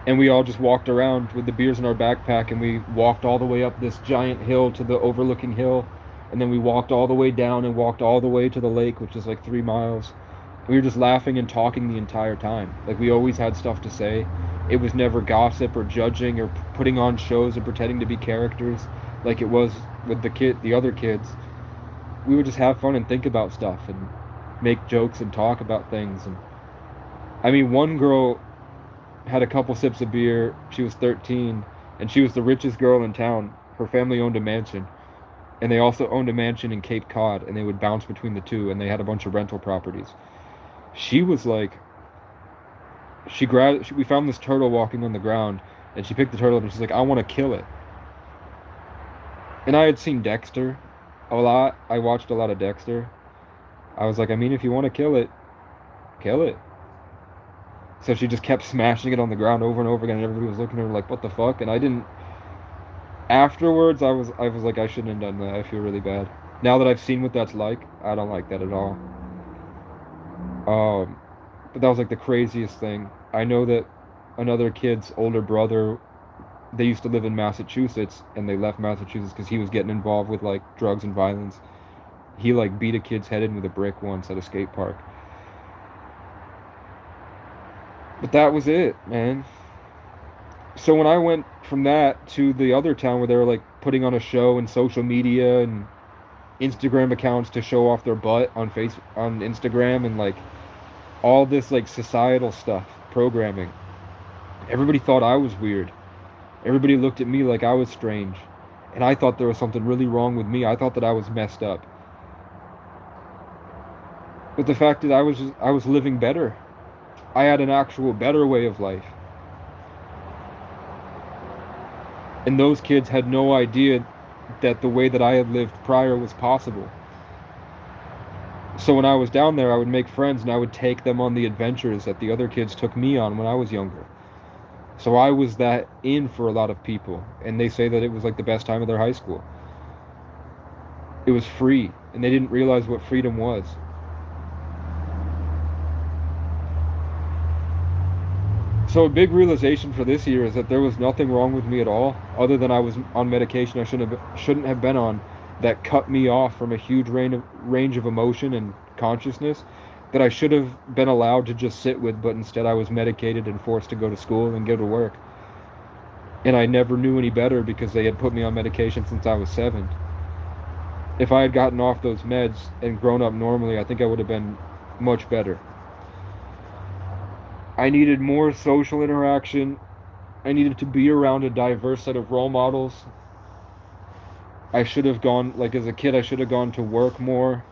and we all just walked around with the beers in our backpack, and we walked all the way up this giant hill to the overlooking hill, and then we walked all the way down and walked all the way to the lake, which is like 3 miles. We were just laughing and talking the entire time. Like, we always had stuff to say. It was never gossip or judging or putting on shows or pretending to be characters like it was with the other kids. We would just have fun and think about stuff and make jokes and talk about things. And I mean, one girl had a couple sips of beer. She was 13, and she was the richest girl in town. Her family owned a mansion, and they also owned a mansion in Cape Cod, and they would bounce between the two, and they had a bunch of rental properties. She was like, we found this turtle walking on the ground, and she picked the turtle up, and she's like, I want to kill it. And I had seen Dexter a lot. I watched a lot of Dexter. I was like, I mean, if you want to kill it, kill it. So she just kept smashing it on the ground over and over again, and everybody was looking at her like, what the fuck? And I didn't. Afterwards, I was like, I shouldn't have done that. I feel really bad. Now that I've seen what that's like, I don't like that at all. But that was like the craziest thing. I know that another kid's older brother, they used to live in Massachusetts, and they left Massachusetts because he was getting involved with like drugs and violence. He like beat a kid's head in with a brick once at a skate park. But that was it, man. So when I went from that to the other town where they were like putting on a show and social media and Instagram accounts to show off their butt on Instagram, and like all this like societal stuff, programming. Everybody thought I was weird. Everybody looked at me like I was strange. And I thought there was something really wrong with me. I thought that I was messed up. But the fact is, I was living better. I had an actual better way of life. And those kids had no idea that the way that I had lived prior was possible. So when I was down there, I would make friends, and I would take them on the adventures that the other kids took me on when I was younger. So I was that in for a lot of people, and they say that it was like the best time of their high school. It was free, and they didn't realize what freedom was. So a big realization for this year is that there was nothing wrong with me at all, other than I was on medication I shouldn't have been on, that cut me off from a huge range of emotion and consciousness that I should have been allowed to just sit with, but instead I was medicated and forced to go to school and go to work. And I never knew any better because they had put me on medication since I was 7. If I had gotten off those meds and grown up normally, I think I would have been much better. I needed more social interaction. I needed to be around a diverse set of role models. I should have gone, like as a kid, I should have gone to work more.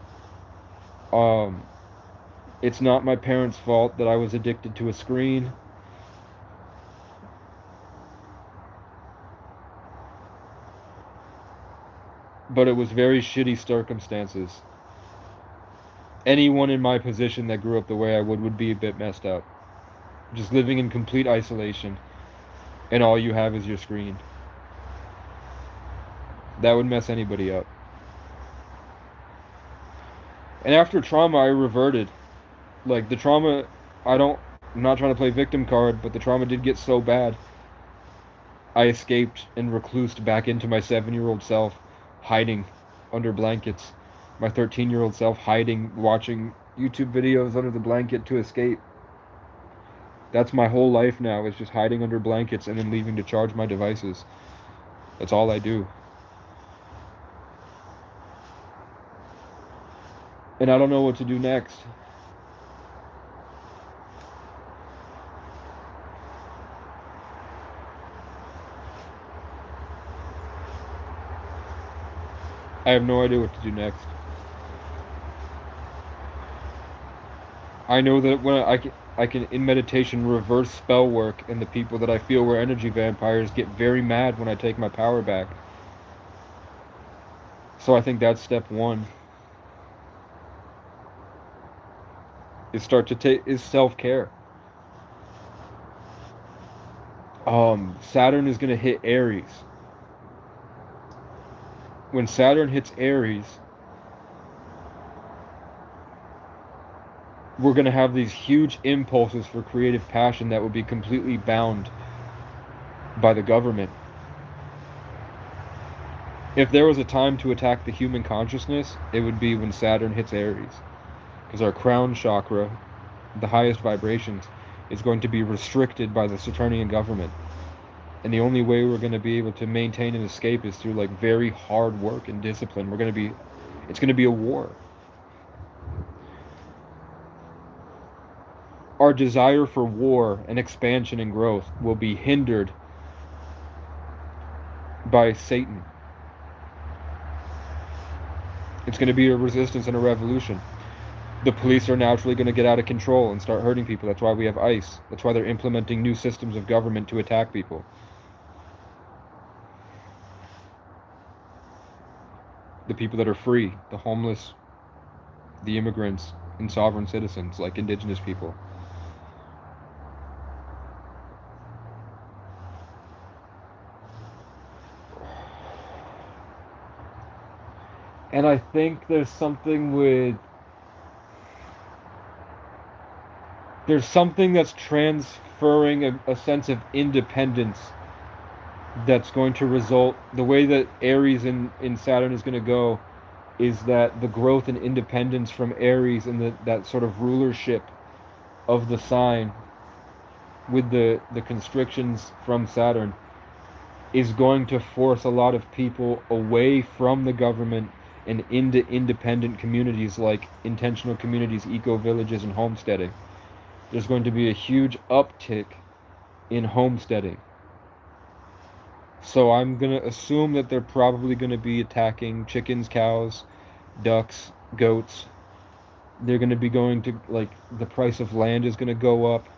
It's not my parents' fault that I was addicted to a screen. But it was very shitty circumstances. Anyone in my position that grew up the way I would be a bit messed up. Just living in complete isolation, and all you have is your screen. That would mess anybody up. And after trauma, I reverted. Like, the trauma, I'm not trying to play victim card, but the trauma did get so bad, I escaped and reclused back into my 7-year-old self, hiding under blankets. My 13-year-old self hiding, watching YouTube videos under the blanket to escape. That's my whole life now, is just hiding under blankets and then leaving to charge my devices. That's all I do. And I don't know what to do next. I have no idea what to do next. I know that when I can in meditation reverse spell work, and the people that I feel were energy vampires get very mad when I take my power back. So I think that's step one. Is start to take is self-care. Saturn is going to hit Aries. When Saturn hits Aries, we're going to have these huge impulses for creative passion that will be completely bound by the government. If there was a time to attack the human consciousness, it would be when Saturn hits Aries. Because our crown chakra, the highest vibrations, is going to be restricted by the Saturnian government. And the only way we're going to be able to maintain and escape is through like very hard work and discipline. It's going to be a war. Our desire for war and expansion and growth will be hindered by Satan. It's going to be a resistance and a revolution. The police are naturally going to get out of control and start hurting people. That's why we have ICE. That's why they're implementing new systems of government to attack people. The people that are free, the homeless, the immigrants, and sovereign citizens, like indigenous people. And I think there's something that's transferring a sense of independence that's going to result. The way that Aries in Saturn is going to go is that the growth and independence from Aries and that sort of rulership of the sign with the constrictions from Saturn is going to force a lot of people away from the government and into independent communities like intentional communities, eco-villages, and homesteading. There's going to be a huge uptick in homesteading. So I'm going to assume that they're probably going to be attacking chickens, cows, ducks, goats. They're going to be going to, like, the price of land is going to go up.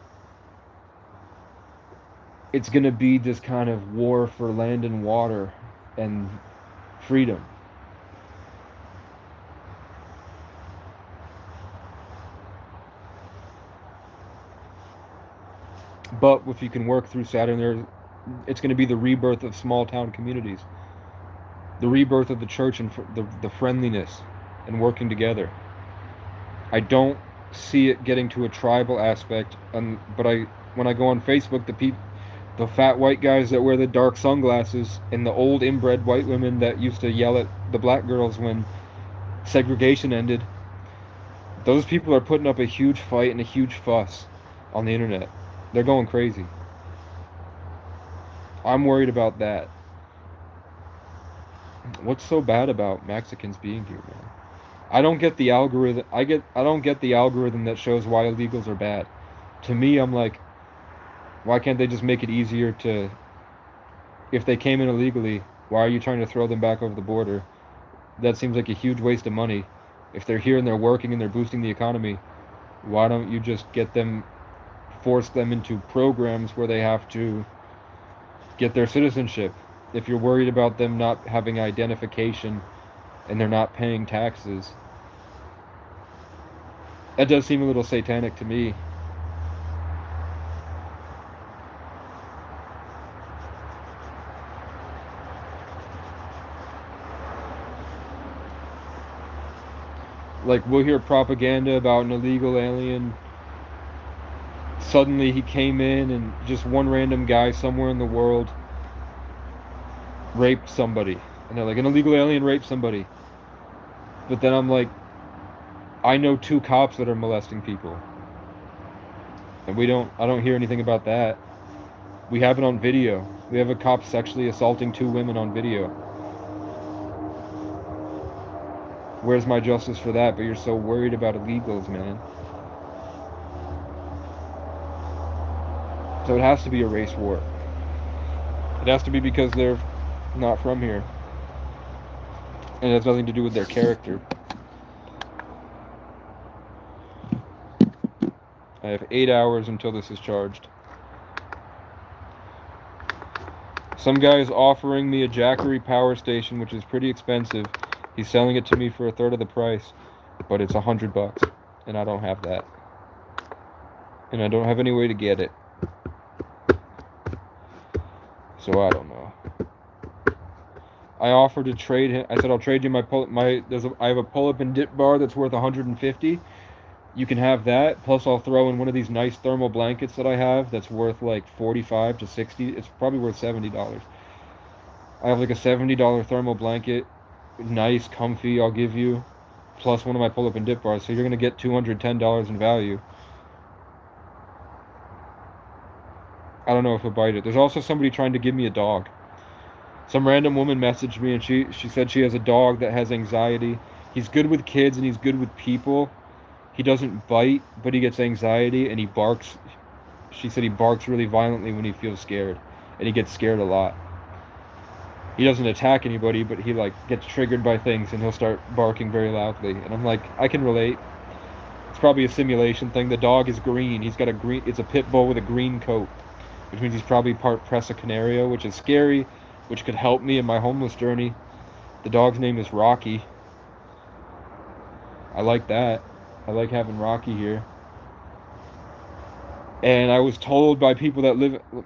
It's going to be this kind of war for land and water and freedom. But if you can work through Saturn, it's going to be the rebirth of small town communities, the rebirth of the church, and the friendliness and working together. I don't see it getting to a tribal aspect, but when I go on Facebook, the fat white guys that wear the dark sunglasses and the old inbred white women that used to yell at the black girls when segregation ended, those people are putting up a huge fight and a huge fuss on the internet. They're going crazy. I'm worried about that. What's so bad about Mexicans being here, man? I don't get the algorithm. I don't get the algorithm that shows why illegals are bad. To me, I'm like, why can't they just make it easier to, if they came in illegally, why are you trying to throw them back over the border? That seems like a huge waste of money. If they're here and they're working and they're boosting the economy, why don't you just force them into programs where they have to get their citizenship? If you're worried about them not having identification and they're not paying taxes, that does seem a little satanic to me. Like, we'll hear propaganda about an illegal alien. Suddenly he came in and just one random guy somewhere in the world raped somebody. And they're like, an illegal alien raped somebody. But then I'm like, I know 2 cops that are molesting people. And I don't hear anything about that. We have it on video. We have a cop sexually assaulting 2 women on video. Where's my justice for that? But you're so worried about illegals, man. So it has to be a race war. It has to be because they're not from here. And it has nothing to do with their character. I have 8 hours until this is charged. Some guy is offering me a Jackery power station, which is pretty expensive. He's selling it to me for a third of the price, but it's $100, and I don't have that. And I don't have any way to get it. So I don't know. I offered to trade him. I said I'll trade you I have a pull-up and dip bar that's worth 150. You can have that. Plus I'll throw in one of these nice thermal blankets that I have that's worth like 45 to 60. It's probably worth $70. I have like a $70 thermal blanket, nice, comfy. I'll give you, plus one of my pull-up and dip bars. So you're gonna get $210 in value. I don't know if he'll bite it. There's also somebody trying to give me a dog. Some random woman messaged me and she said she has a dog that has anxiety. He's good with kids and he's good with people. He doesn't bite, but he gets anxiety and he barks. She said he barks really violently when he feels scared, and he gets scared a lot. He doesn't attack anybody, but he like gets triggered by things and he'll start barking very loudly. And I'm like, I can relate. It's probably a simulation thing. The dog is green. It's a pit bull with a green coat, which means he's probably part Presa Canario, which is scary, which could help me in my homeless journey. The dog's name is Rocky. I like that. I like having Rocky here. And I was told by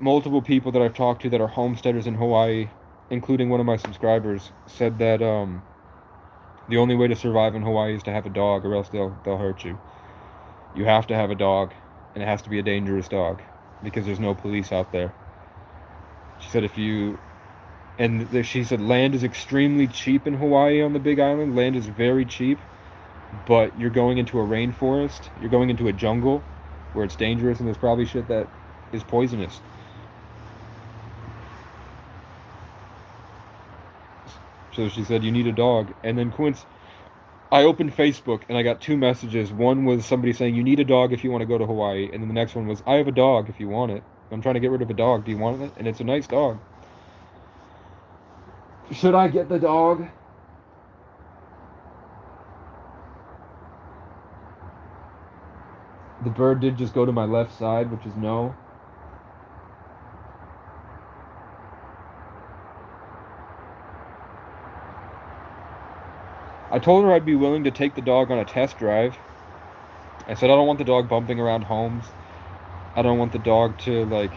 multiple people that I've talked to that are homesteaders in Hawaii, including one of my subscribers, said that the only way to survive in Hawaii is to have a dog, or else they'll hurt you. You have to have a dog, and it has to be a dangerous dog, because there's no police out there. She said she said land is extremely cheap in Hawaii on the Big Island. Land is very cheap, but you're going into a rainforest, you're going into a jungle where it's dangerous, and there's probably shit that is poisonous. So she said, you need a dog. And then I opened Facebook and I got 2 messages. One was somebody saying, you need a dog if you want to go to Hawaii. And then the next one was, I have a dog if you want it. I'm trying to get rid of a dog. Do you want it? And it's a nice dog. Should I get the dog? The bird did just go to my left side, which is no. I told her I'd be willing to take the dog on a test drive. I said I don't want the dog bumping around homes. I don't want the dog to, like,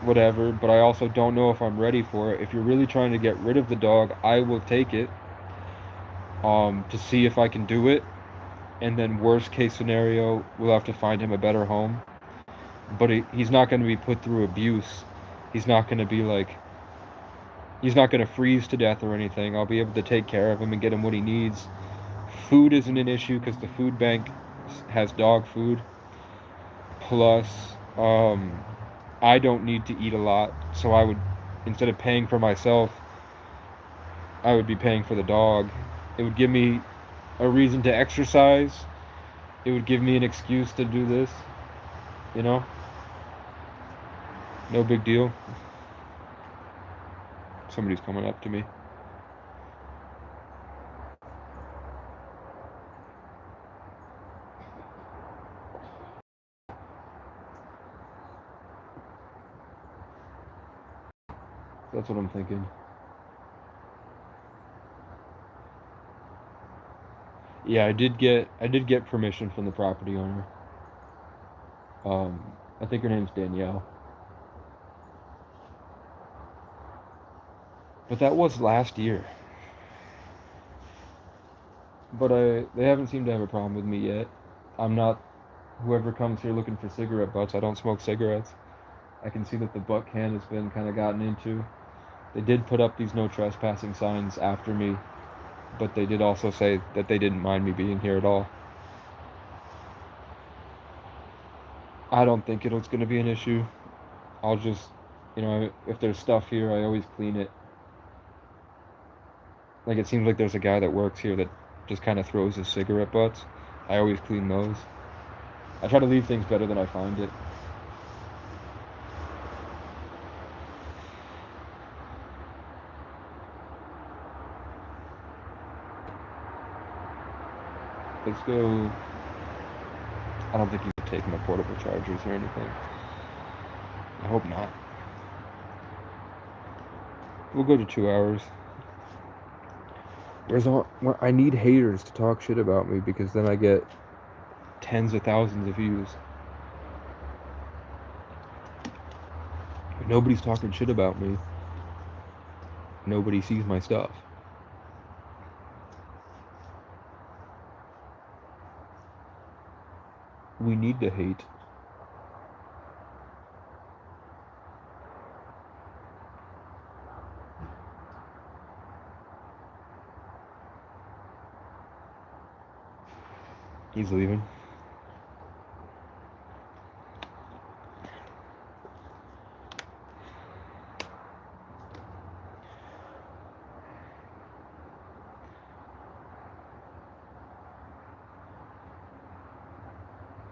whatever, but I also don't know if I'm ready for it. If you're really trying to get rid of the dog, I will take it to see if I can do it. And then worst case scenario, we'll have to find him a better home. But he's not going to be put through abuse. He's not going to be like... He's not going to freeze to death or anything. I'll be able to take care of him and get him what he needs. Food isn't an issue because the food bank has dog food. Plus, I don't need to eat a lot. So I would, instead of paying for myself, I would be paying for the dog. It would give me a reason to exercise. It would give me an excuse to do this. You know? No big deal. Somebody's coming up to me. That's what I'm thinking. Yeah, I did get permission from the property owner. I think her name's Danielle. But that was last year. But they haven't seemed to have a problem with me yet. I'm not whoever comes here looking for cigarette butts. I don't smoke cigarettes. I can see that the butt can has been kind of gotten into. They did put up these no trespassing signs after me, but they did also say that they didn't mind me being here at all. I don't think it's going to be an issue. I'll just, if there's stuff here, I always clean it. Like, it seems like there's a guy that works here that just kind of throws his cigarette butts. I always clean those. I try to leave things better than I find it. Let's go. I don't think you can take my portable chargers or anything. I hope not. We'll go to 2 hours. I need haters to talk shit about me because then I get tens of thousands of views. If nobody's talking shit about me, nobody sees my stuff. We need to hate. He's leaving.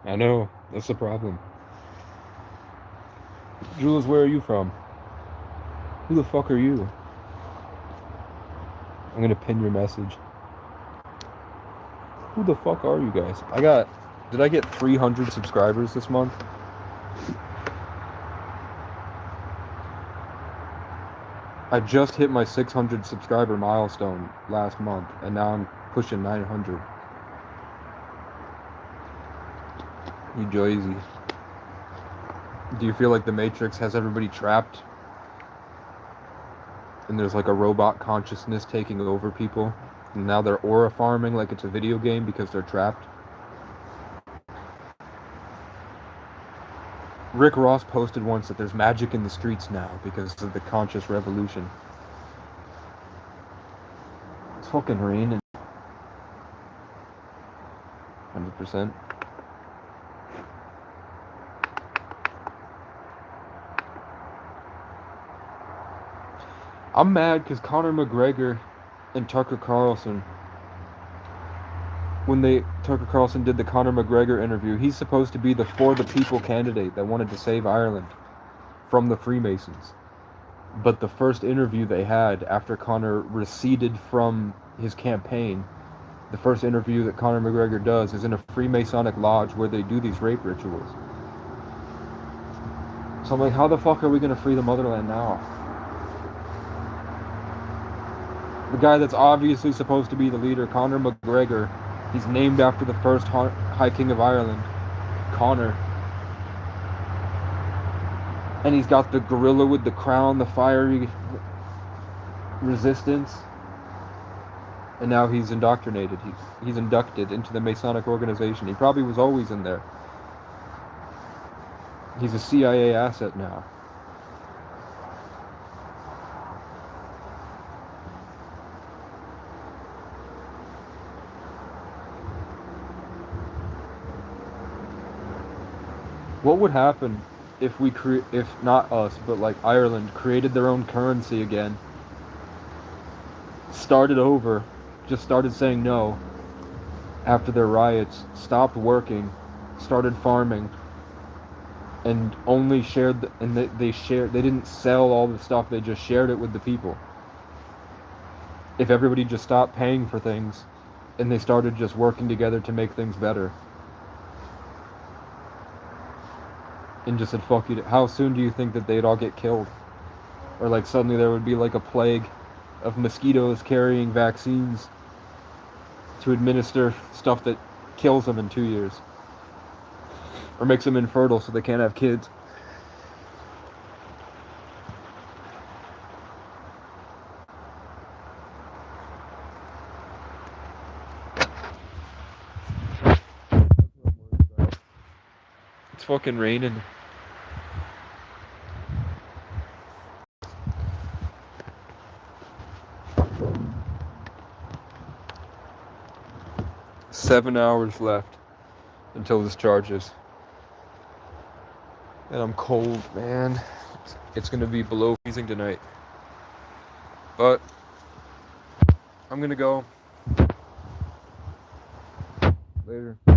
I know, that's the problem. Jules, where are you from? Who the fuck are you? I'm gonna pin your message. Who the fuck are you guys? Did I get 300 subscribers this month? I just hit my 600 subscriber milestone last month, and now I'm pushing 900. You Joyzy. Do you feel like the Matrix has everybody trapped? And there's like a robot consciousness taking over people? And now they're aura farming like it's a video game because they're trapped? Rick Ross posted once that there's magic in the streets now because of the conscious revolution. It's fucking raining. 100%. I'm mad because Conor McGregor and Tucker Carlson, Tucker Carlson did the Conor McGregor interview, he's supposed to be the For the People candidate that wanted to save Ireland from the Freemasons. But the first interview they had after Conor receded from his campaign, the first interview that Conor McGregor does is in a Freemasonic lodge where they do these rape rituals. So I'm like, how the fuck are we going to free the motherland now? The guy that's obviously supposed to be the leader, Conor McGregor, he's named after the first High King of Ireland, Conor. And he's got the gorilla with the crown, the fiery resistance. And now he's indoctrinated. He's inducted into the Masonic organization. He probably was always in there. He's a CIA asset now. What would happen if if not us, but like Ireland created their own currency again, started over, just started saying no after their riots, stopped working, started farming, and only shared, they didn't sell all the stuff, they just shared it with the people. If everybody just stopped paying for things and they started just working together to make things better. And just said, fuck you. How soon do you think that they'd all get killed? Or like suddenly there would be like a plague of mosquitoes carrying vaccines to administer stuff that kills them in 2 years. Or makes them infertile so they can't have kids. It's fucking raining. Seven hours left until this charges. And I'm cold, man. It's gonna be below freezing tonight. But I'm gonna go. Later.